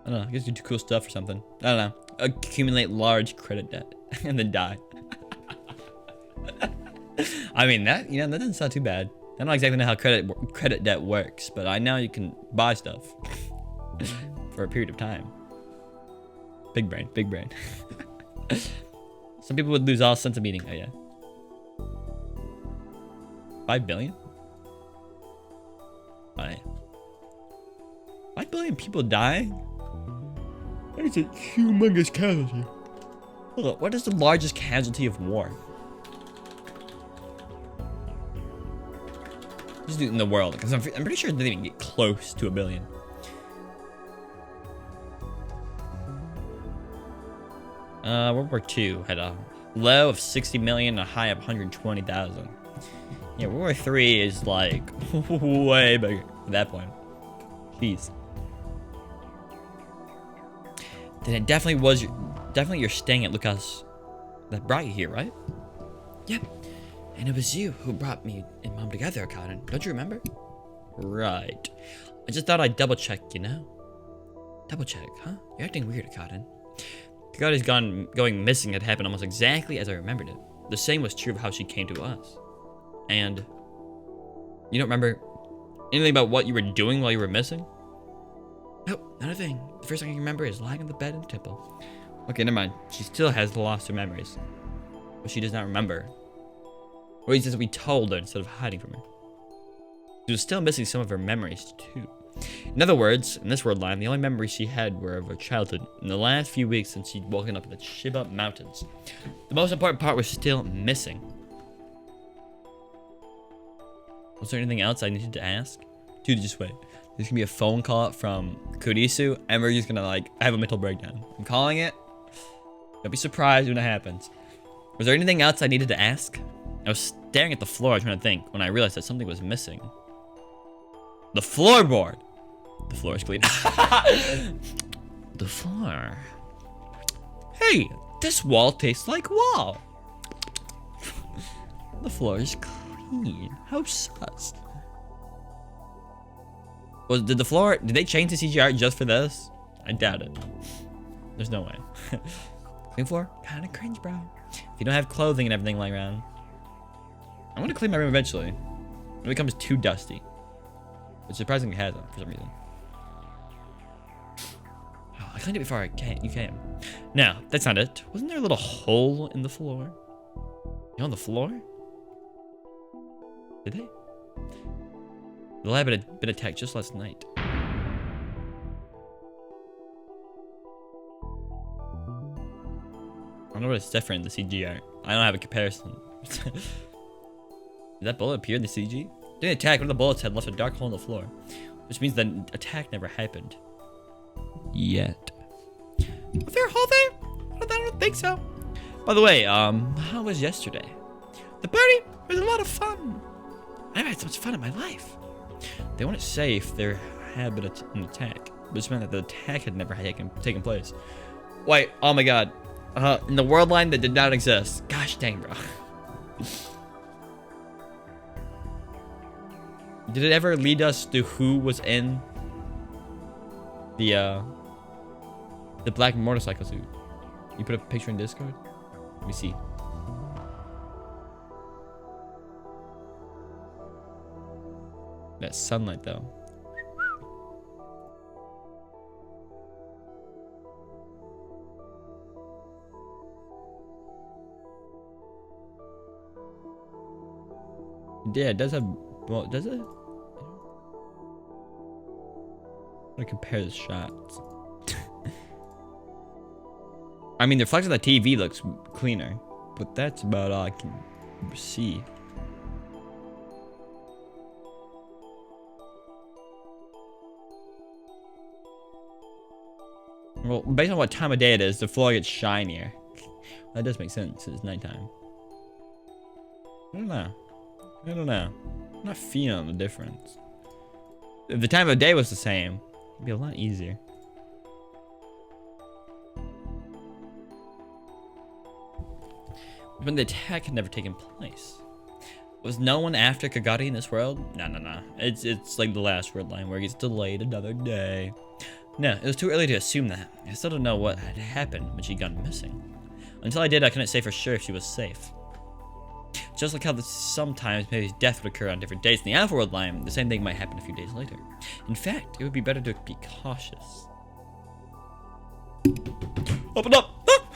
I don't know. I guess you do cool stuff or something. I don't know. Accumulate large credit debt and then die. I mean that that doesn't sound too bad. I don't exactly know how credit debt works, but I know you can buy stuff for a period of time. Big brain, big brain. Some people would lose all sense of meaning. Oh yeah. 5 billion? Why? 5 billion people dying? That is a humongous casualty. Hold on, what is the largest casualty of war? Just in the world, because I'm pretty sure it didn't even get close to 1 billion. World War II had a low of 60 million and a high of 120,000. Yeah, World War III is like way bigger at that point. Jeez. Then it definitely was you're staying at Lucas that brought you here, right? Yep. And it was you who brought me and Mom together, Cotton. Don't you remember? Right. I just thought I'd double check, you know? Double check, huh? You're acting weird, Cotton. Coyote's going missing had happened almost exactly as I remembered it. The same was true of how she came to us. And you don't remember anything about what you were doing while you were missing? Nope, not a thing. The first thing I can remember is lying on the bed in the temple. Okay, never mind. She still has lost her memories. But she does not remember. Or at least we told her instead of hiding from her. She was still missing some of her memories too. In other words, in this word line, the only memories she had were of her childhood in the last few weeks since she'd woken up in the Shiba Mountains. The most important part was still missing. Was there anything else I needed to ask? Dude, just wait. There's gonna be a phone call from Kurisu, and we're just gonna like have a mental breakdown. I'm calling it. Don't be surprised when it happens. Was there anything else I needed to ask? I was staring at the floor trying to think when I realized that something was missing. The floorboard. The floor is clean. The floor. Hey, this wall tastes like wall. The floor is clean. How sus. Did they change the CGI just for this? I doubt it. There's no way. Clean floor? Kinda cringe, bro. If you don't have clothing and everything lying around. I'm gonna clean my room eventually. It becomes too dusty. It surprisingly hasn't for some reason. Oh, I cleaned it before you came. No, that's not it. Wasn't there a little hole in the floor? You on the floor? Did they? The lab had been attacked just last night. I don't know what it's different in the CGI. I don't have a comparison. Did that bullet appear in the CG? During the attack, one of the bullets had left a dark hole in the floor, which means the attack never happened. Yet. Was there a hole there? I don't think so. By the way, how was yesterday? The party was a lot of fun. I never had so much fun in my life. They wouldn't say if there had been an attack, which meant that the attack had never taken place. Wait, oh my god. In the world line that did not exist. Gosh dang, bro. Did it ever lead us to who was in the black motorcycle suit? You put a picture in Discord? Let me see. That sunlight though. Yeah, it does have, well, does it? I'm gonna compare the shots. I mean, the flex on the TV looks cleaner, but that's about all I can see. Well, based on what time of day it is, the floor gets shinier. That does make sense. It's nighttime. I don't know. I don't know. I'm not feeling the difference. If the time of day was the same, it'd be a lot easier. When the attack had never taken place. Was no one after Kagati in this world? No. It's like the last word line where it gets delayed another day. No, it was too early to assume that. I still don't know what had happened when she'd gone missing. Until I did, I couldn't say for sure if she was safe. Just like how sometimes maybe death would occur on different days in the Alpha World line, the same thing might happen a few days later. In fact, it would be better to be cautious. Open up! Ah!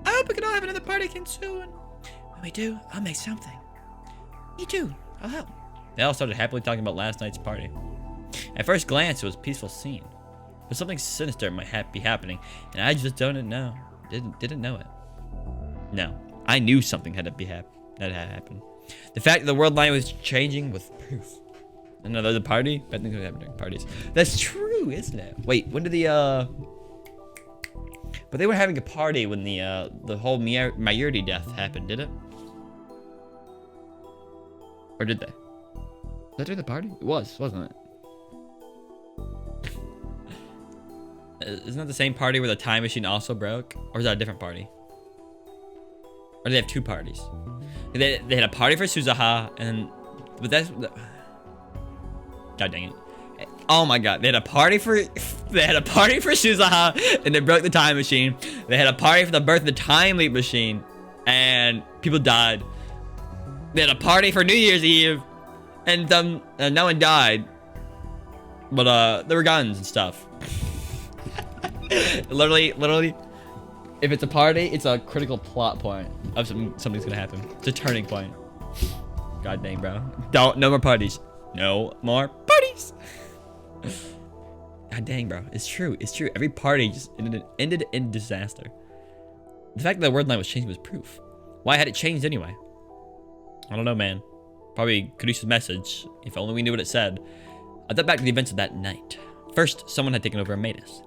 I hope we can all have another party again soon. When we do, I'll make something. Me too. I'll help. They all started happily talking about last night's party. At first glance, it was a peaceful scene, but something sinister might be happening, and I just didn't know it. No, I knew something had happened. The fact that the world line was changing was proof. Another party? Bad things would happen during parties. That's true, isn't it? Wait, when did But they were having a party when the whole Mayuri death happened, did it? Or did they? Was that during the party? It was, wasn't it? Isn't that the same party where the time machine also broke? Or is that a different party? Or do they have two parties? They had a party for Suzuha, but that's... God dang it. Oh my god, they had a party for Suzuha, and they broke the time machine. They had a party for the birth of the time leap machine, and people died. They had a party for New Year's Eve, and no one died. But there were guns and stuff. literally, if it's a party, it's a critical plot point of something's gonna happen. It's a turning point. God dang, bro. No more parties. No more parties. God dang, bro. It's true. Every party just ended in disaster. The fact that the word line was changing was proof. Why had it changed anyway? I don't know, man. Probably Kurisa's message. If only we knew what it said. I thought back to the events of that night. First, someone had taken over Amadeus.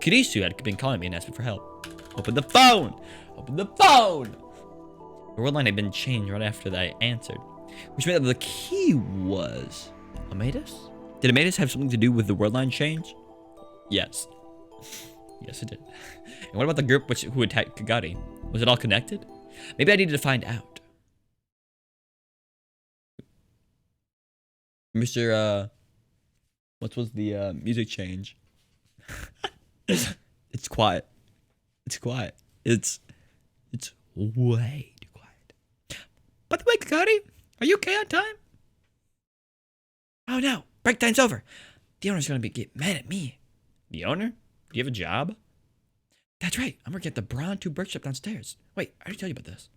Kurisu had been calling me and asked me for help. Open the phone! Open the phone! The word line had been changed right after that I answered, which meant that the key was Amadeus? Did Amadeus have something to do with the word line change? Yes. Yes, it did. And what about the group who attacked Kagari? Was it all connected? Maybe I needed to find out. Mr. What was the music change? It's quiet. It's quiet. It's way too quiet. By the way, Kagari, are you okay on time? Oh no, break time's over. The owner's gonna get mad at me. The owner? Do you have a job? That's right. I'm working at the Braun 2 workshop downstairs. Wait, I already tell you about this.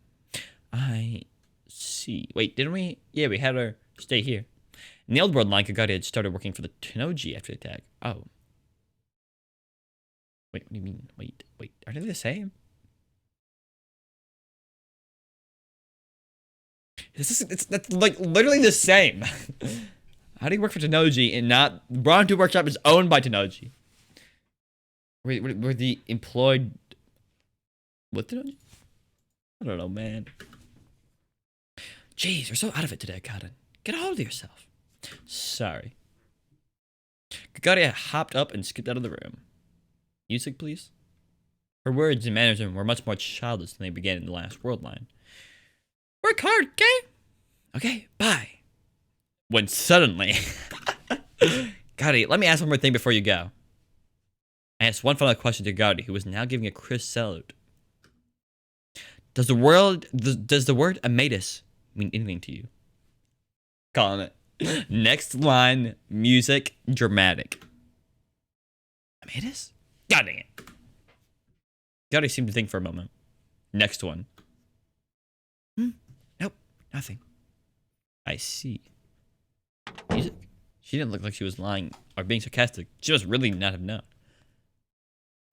I see. Wait, didn't we? Yeah, we had her stay here. In the old world line, Kagari had started working for the Tennoji after the attack. Oh. Wait, what do you mean? Wait. Are they the same? That's like literally the same. How do you work for Tennoji and not... Braun 2 Workshop is owned by Tennoji. Were the employed... What Tennoji? I don't know, man. Jeez, you're so out of it today, Kaden. Get a hold of yourself. Sorry. Kagari hopped up and skipped out of the room. Music, please. Her words and mannerism were much more childish than they began in the last world line. Work hard, okay? Okay, bye. When suddenly... Kagari, let me ask one more thing before you go. I asked one final question to Kagari, who was now giving a crisp salute. Does the word Amadeus mean anything to you? Calling it. Next line, music, dramatic. Amadeus? God dang it. Kagari seemed to think for a moment. Next one. Nope, nothing. I see. Music? She didn't look like she was lying or being sarcastic. She must really not have known.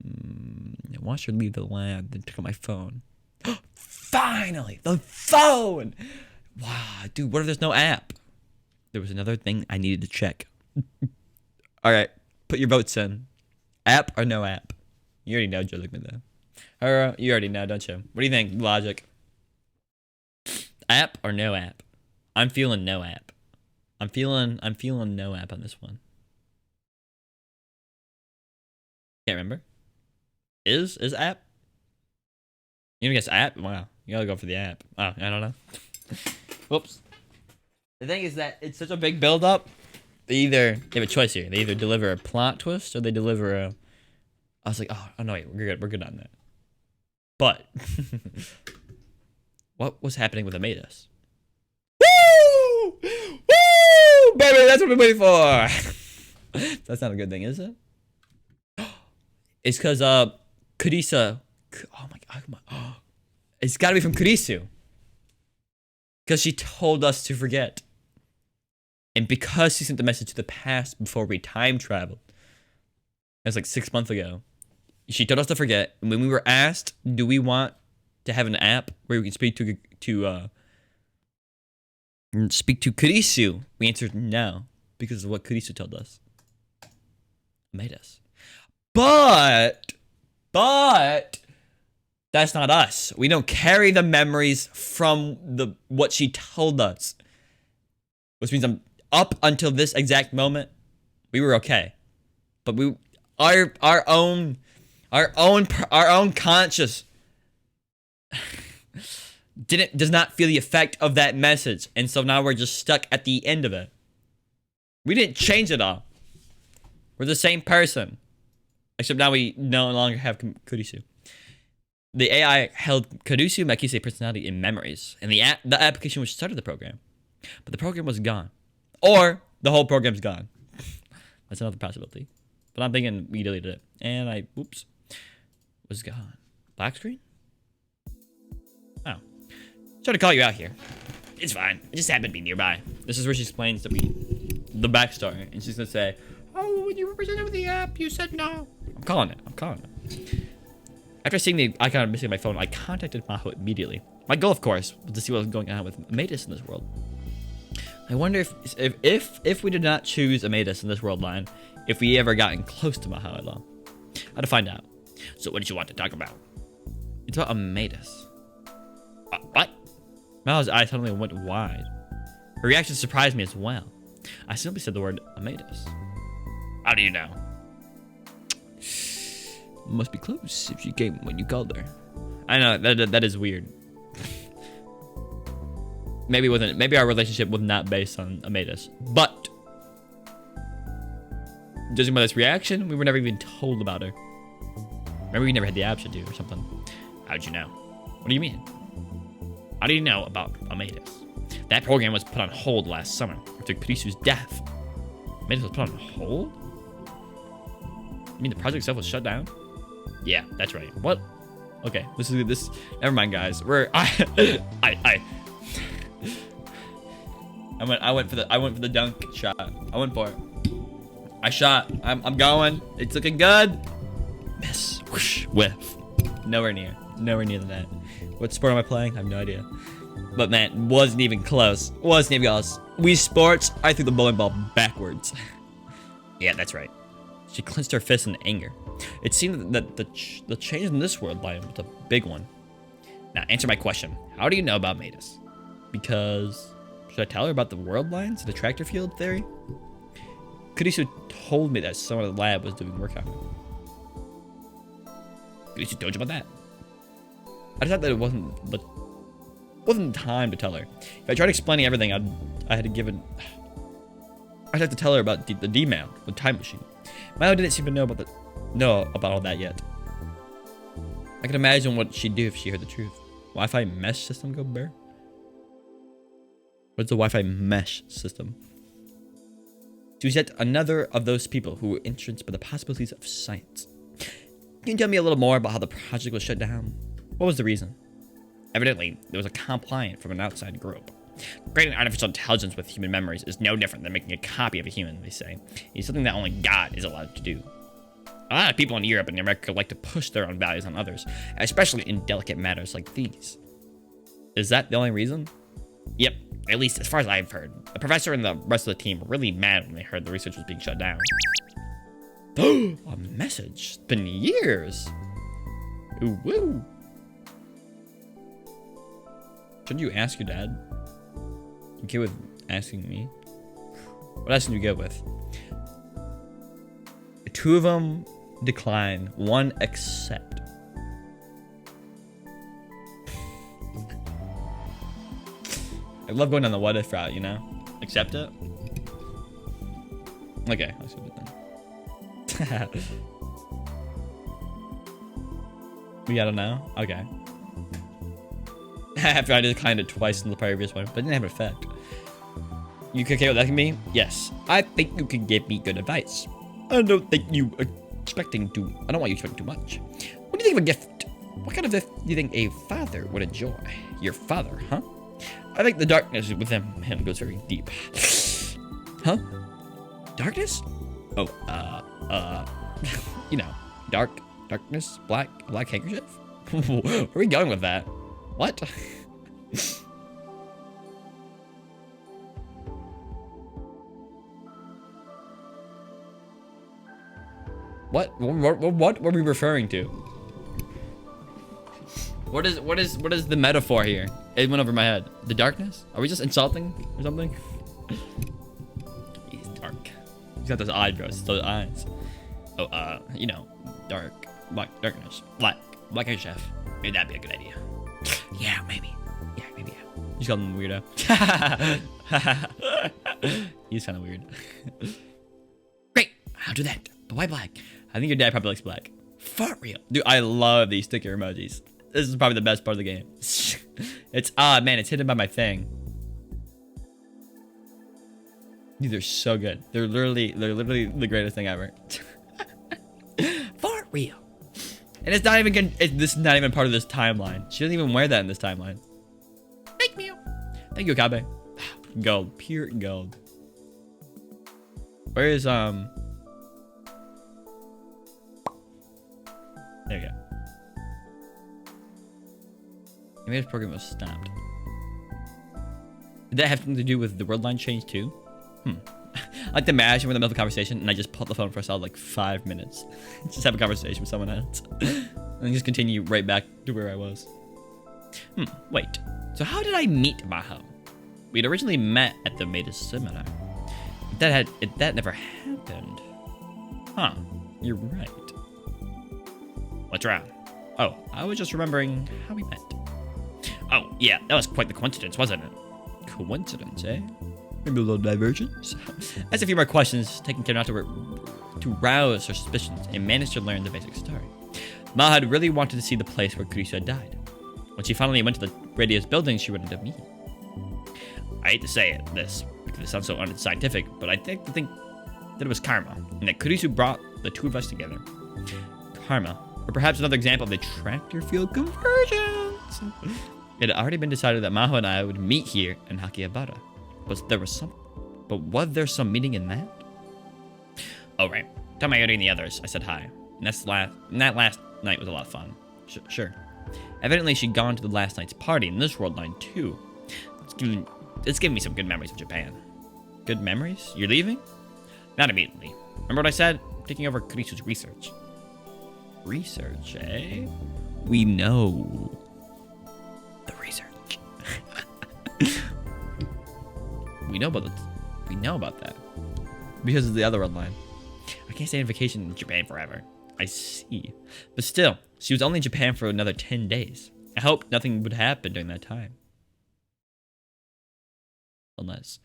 I watched her leave the lab, then took out my phone. Finally! The phone! Wow, dude, what if there's no app? There was another thing I needed to check. Alright, put your votes in. App or no app? You already know Joe though. Or you already know, don't you? What do you think, Logic? App or no app? I'm feeling no app. I'm feeling no app on this one. Can't remember. Is app? You gonna guess app? Wow, you gotta go for the app. Oh, I don't know. Whoops. The thing is that it's such a big build-up. They have a choice here. They either deliver a plot twist or they deliver a. I was like, oh no, wait, we're good on that. But what was happening with Amadeus? Woo! Woo! Baby, that's what we're waiting for. That's not a good thing, is it? It's because Kurisa. Oh my god! It's got to be from Kurisu. Because she told us to forget, and because she sent the message to the past before we time traveled. It was like 6 months ago. She told us to forget, and when we were asked, "Do we want to have an app where we can speak to Kurisu?" We answered no because of what Kurisu told us. Made us. But that's not us. We don't carry the memories from what she told us. Which means up until this exact moment, we were okay. But our own conscious does not feel the effect of that message, and so now we're just stuck at the end of it. We didn't change it all. We're the same person, except now we no longer have Kurisu. The AI held Kurisu Makise personality in memories, and the application which started the program, but the program was gone, or the whole program's gone. That's another possibility. But I'm thinking we deleted it, and was gone. Black screen? Oh. Trying to call you out here. It's fine. It just happened to be nearby. This is where she explains the backstory, and she's gonna say, "Oh, when you were presented with the app, you said no." I'm calling it. After seeing the icon missing on my phone, I contacted Maho immediately. My goal, of course, was to see what was going on with Amadeus in this world. I wonder if we did not choose Amadeus in this world line, if we ever gotten close to Maho at all. I had to find out. So what did you want to talk about? It's about Amadeus. What? Maho's eyes suddenly went wide. Her reaction surprised me as well. I simply said the word Amadeus. How do you know? Must be close if she came when you called her. I know that is weird. Maybe our relationship was not based on Amadeus, but judging by this reaction, we were never even told about her. Maybe we never had the option to or something. How'd you know? What do you mean? How do you know about Amadeus? That program was put on hold last summer after Kurisu's death. Amadeus was put on hold? You mean the project itself was shut down? Yeah, that's right. What? Okay, this. Never mind, guys. I went for the dunk shot. I went for it. I shot. I'm going. It's looking good. Miss. Whoosh. Whiff. Nowhere near the net. What sport am I playing? I have no idea. But man, wasn't even close. Wasn't even close. Wii Sports. I threw the bowling ball backwards. Yeah, that's right. She clenched her fist in anger. It seemed that the change in this world line was a big one. Now, answer my question. How do you know about Amadeus? Because... should I tell her about the world lines and the tractor field theory? Kurisu told me that someone at the lab was doing work on it. Kurisu told you about that? I thought that it wasn't time to tell her. If I tried explaining everything, I'd have to tell her about the D-mail, the time machine. Milo didn't seem to know about all that yet. I can imagine what she'd do if she heard the truth. Wi-Fi mesh system go bare? What's the Wi-Fi mesh system? She was yet another of those people who were entranced by the possibilities of science. Can you tell me a little more about how the project was shut down? What was the reason? Evidently, there was a complaint from an outside group. Creating artificial intelligence with human memories is no different than making a copy of a human, they say. It's something that only God is allowed to do. A lot of people in Europe and America like to push their own values on others, especially in delicate matters like these. Is that the only reason? Yep, at least as far as I've heard. The professor and the rest of the team were really mad when they heard the research was being shut down. A message. It's been years. Ooh, woo. Shouldn't you ask your dad? You okay with asking me? What else can you get with? 2 of them decline, 1 accept. I love going on the what if route, you know? Accept it? Okay, let's do it then. We gotta know? Okay. After I declined it twice in the previous one, but it didn't have an effect. You okay with asking me? Yes. I think you can give me good advice. I don't want you expecting too much. What do you think of a gift? What kind of gift do you think a father would enjoy? Your father, huh? I think the darkness within him goes very deep. Huh? Darkness? Oh, you know, darkness, black handkerchief? Where are we going with that? What? What were we referring to? What is the metaphor here? It went over my head. The darkness? Are we just insulting or something? He's dark. He's got those eyebrows, those eyes. Oh, you know, darkness, black handkerchief. Maybe that'd be a good idea. Yeah, maybe. Yeah. You call him weirdo. He's kind of weird. Great, I'll do that. But why black? I think your dad probably likes black. For real. Dude, I love these sticker emojis. This is probably the best part of the game. It's man, it's hidden by my thing. Dude, they're so good. They're literally the greatest thing ever. For real. And it's not even good. This is not even part of this timeline. She doesn't even wear that in this timeline. Thank you. Thank you, Kabe. Gold. Pure gold. Where is There we go. Maybe this program was stopped. Did that have something to do with the world line change too? I like to imagine we're in the middle of a conversation and I just pull up the phone for a solid like 5 minutes. Just have a conversation with someone else. And then just continue right back to where I was. Wait. So how did I meet Maho? We'd originally met at the Matus seminar. That never happened. Huh. You're right. What's wrong? Oh, I was just remembering how we met. Oh, yeah, that was quite the coincidence, wasn't it? Coincidence, eh? Maybe a little divergence? As a few more questions, taking care not to rouse her suspicions, and managed to learn the basic story. Ma had really wanted to see the place where Kurisu had died. When she finally went to the radius building, she wanted to meet. I hate to say this because it sounds so unscientific, but I think that it was karma, and that Kurisu brought the 2 of us together. Karma, or perhaps another example of the tractor field convergence. It had already been decided that Maho and I would meet here in Hakihabara. Was there some meaning in that? Oh, right. Tell Mayuri and the others I said hi. And that last night was a lot of fun. Sure. Evidently, she'd gone to the last night's party in this world line, too. It's giving me some good memories of Japan. Good memories? You're leaving? Not immediately. Remember what I said? I'm taking over Kurisu's research. Research, eh? We know. The research. We know about that. Because of the other world line. I can't stay on vacation in Japan forever. I see. But still, she was only in Japan for another 10 days. I hoped nothing would happen during that time. Unless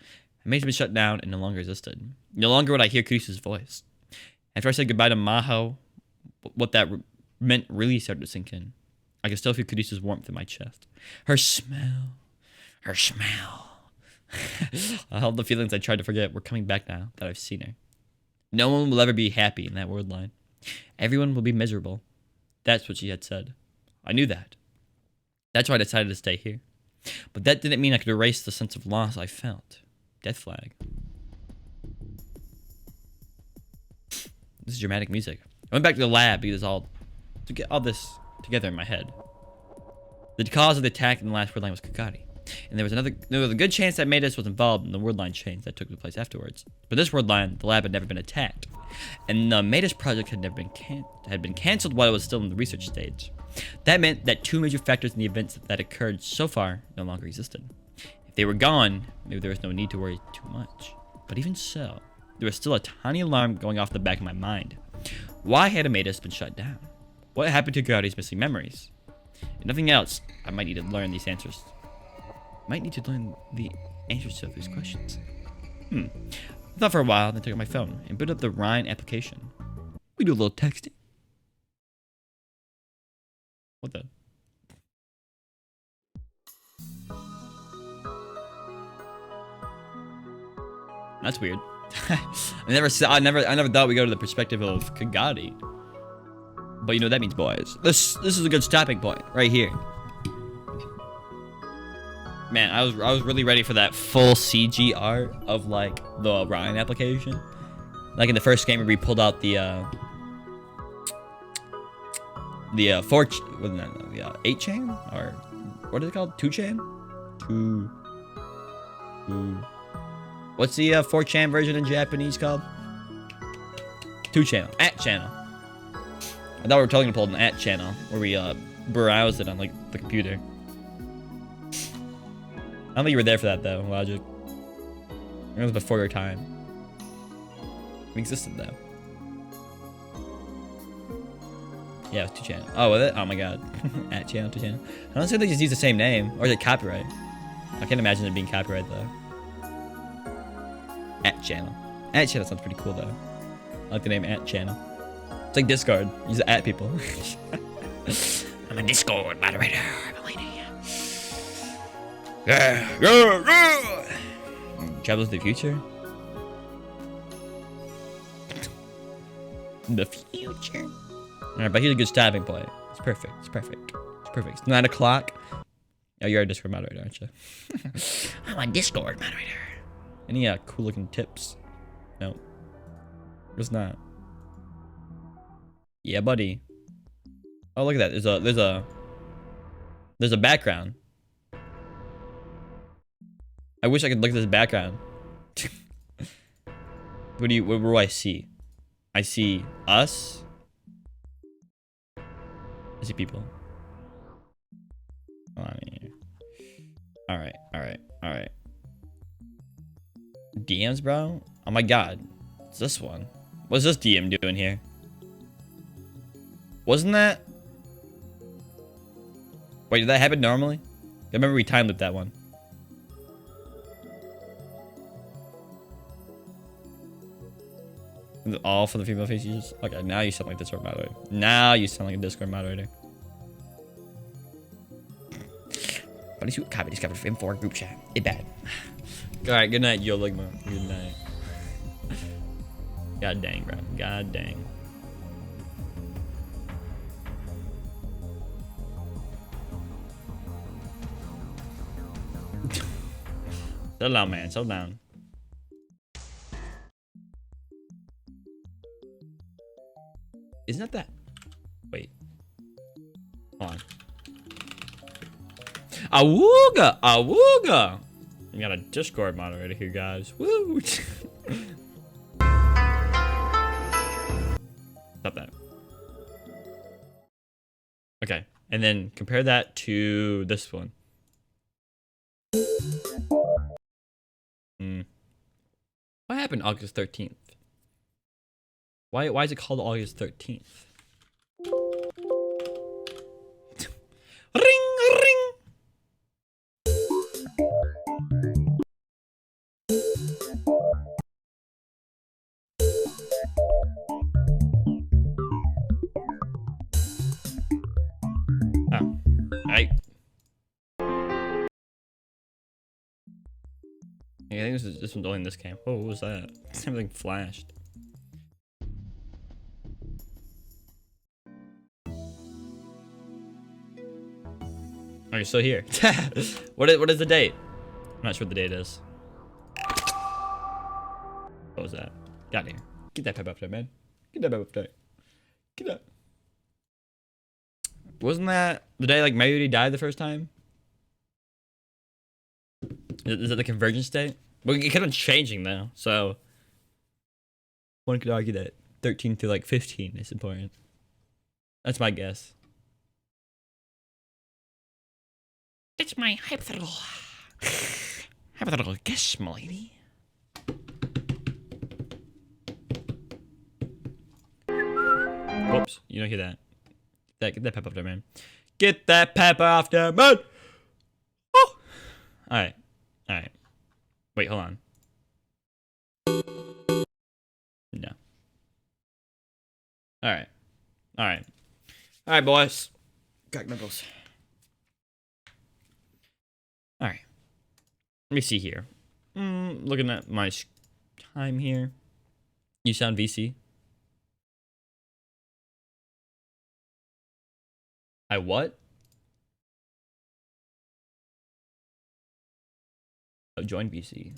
I made me shut down and no longer existed. No longer would I hear Kurisu's voice. After I said goodbye to Maho, what that meant really started to sink in. I could still feel Kurisu's warmth in my chest. Her smell. All the feelings I tried to forget were coming back now that I've seen her. No one will ever be happy in that word line. Everyone will be miserable. That's what she had said. I knew that. That's why I decided to stay here. But that didn't mean I could erase the sense of loss I felt. Death flag. This is dramatic music. I went back to the lab to get all this together in my head. The cause of the attack in the last word line was Kakari. And there was a good chance that Yotes was involved in the word line change that took place afterwards. But this word line, the lab had never been attacked, and the Yotes project had been canceled while it was still in the research stage. That meant that two major factors in the events that occurred so far no longer existed. If they were gone, maybe there was no need to worry too much. But even so, there was still a tiny alarm going off the back of my mind. Why had Yotes been shut down? What happened to Gaudi's missing memories? If nothing else, I might need to learn these answers. Might need to learn the answers to these questions. I thought for a while, then took out my phone and booted up the Ryan application. We do a little texting. What the? That's weird. I never thought we'd go to the perspective of Kagadi. But you know what that means, boys. This is a good stopping point right here. Man, I was really ready for that full CG art of like the Ryan application. Like in the first game where we pulled out the 8-chan or what is it called? 2-chan? What's the 4-chan version in Japanese called? 2-channel. @channel. I thought we were totally gonna pull an @channel where we browse it on like the computer. I don't think you were there for that though, Logic. It was before your time. It existed though. Yeah, it was 2-channel. Oh, was it? Oh my god. @channel, 2-channel. I don't think they just use the same name. Or is it copyright? I can't imagine it being copyright though. @channel. @channel sounds pretty cool though. I like the name @channel. It's like Discord. You use it people. I'm a Discord moderator. I'm a lady. Yeah. Travels to the future? The future. Alright, but here's a good stopping point. It's perfect. It's perfect. It's perfect. It's 9 o'clock. Oh, you're a Discord moderator, aren't you? I'm a Discord moderator. Any cool looking tips? No. There's not. Yeah, buddy. Oh, look at that. There's a background. I wish I could look at this background. What do I see? I see us. I see people. Hold on here. Alright. DMs, bro? Oh my god. It's this one. What's this DM doing here? Wasn't that? Wait, did that happen normally? I remember we time looped that one. Is it all for the female face users? Okay, now you sound like a Discord moderator. Now you sound like a Discord moderator. But you copy this covered in for group chat. It bad. Alright, good night, Yo Ligma. Good night. God dang, bro. God dang. Settle down, man. Settle down. Isn't that? Wait. Hold on. Awooga! Awooga! We got a Discord moderator here, guys. Woo! Stop that. Okay. And then compare that to this one. What happened August 13th? Why is it called August 13th? Ring, ring. Oh, I think this one's only in this camp. Oh, what was that? Everything flashed. Are you still here? What is the date? I'm not sure what the date is. What was that? Get out of here. Get that pep up there, man. Get that pep up there. Get up. Wasn't that the day like Mayuri died the first time? Is it the convergence state? Well, it kept on changing though, so one could argue that 13 to like 15 is important. That's my guess. It's my hypothetical guess, my lady. Whoops, you don't hear that. Get that pep off there, man. Get that pep off there, man. Oh. All right. Wait, hold on. No. All right, boys. Crack knuckles. All right. Let me see here. Looking at my time here. You sound VC. I what? Oh, join VC.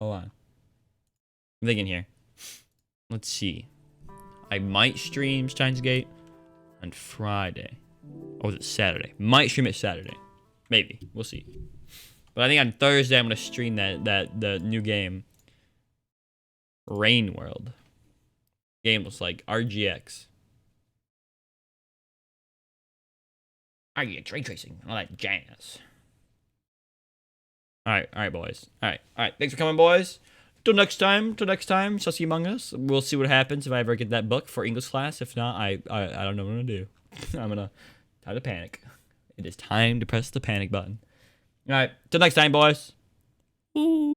Hold on. I'm thinking here. Let's see. I might stream Steins Gate on Friday. Or was it Saturday? Might stream it Saturday. Maybe. We'll see. But I think on Thursday I'm gonna stream the new game. Rain World. Game looks like RGX. Ray tracing, all that jazz. All right, boys. All right. Thanks for coming, boys. Till next time. Sussy Among Us. We'll see what happens if I ever get that book for English class. If not, I don't know what I'm gonna do. I'm gonna time to panic. It is time to press the panic button. All right. Till next time, boys. Ooh.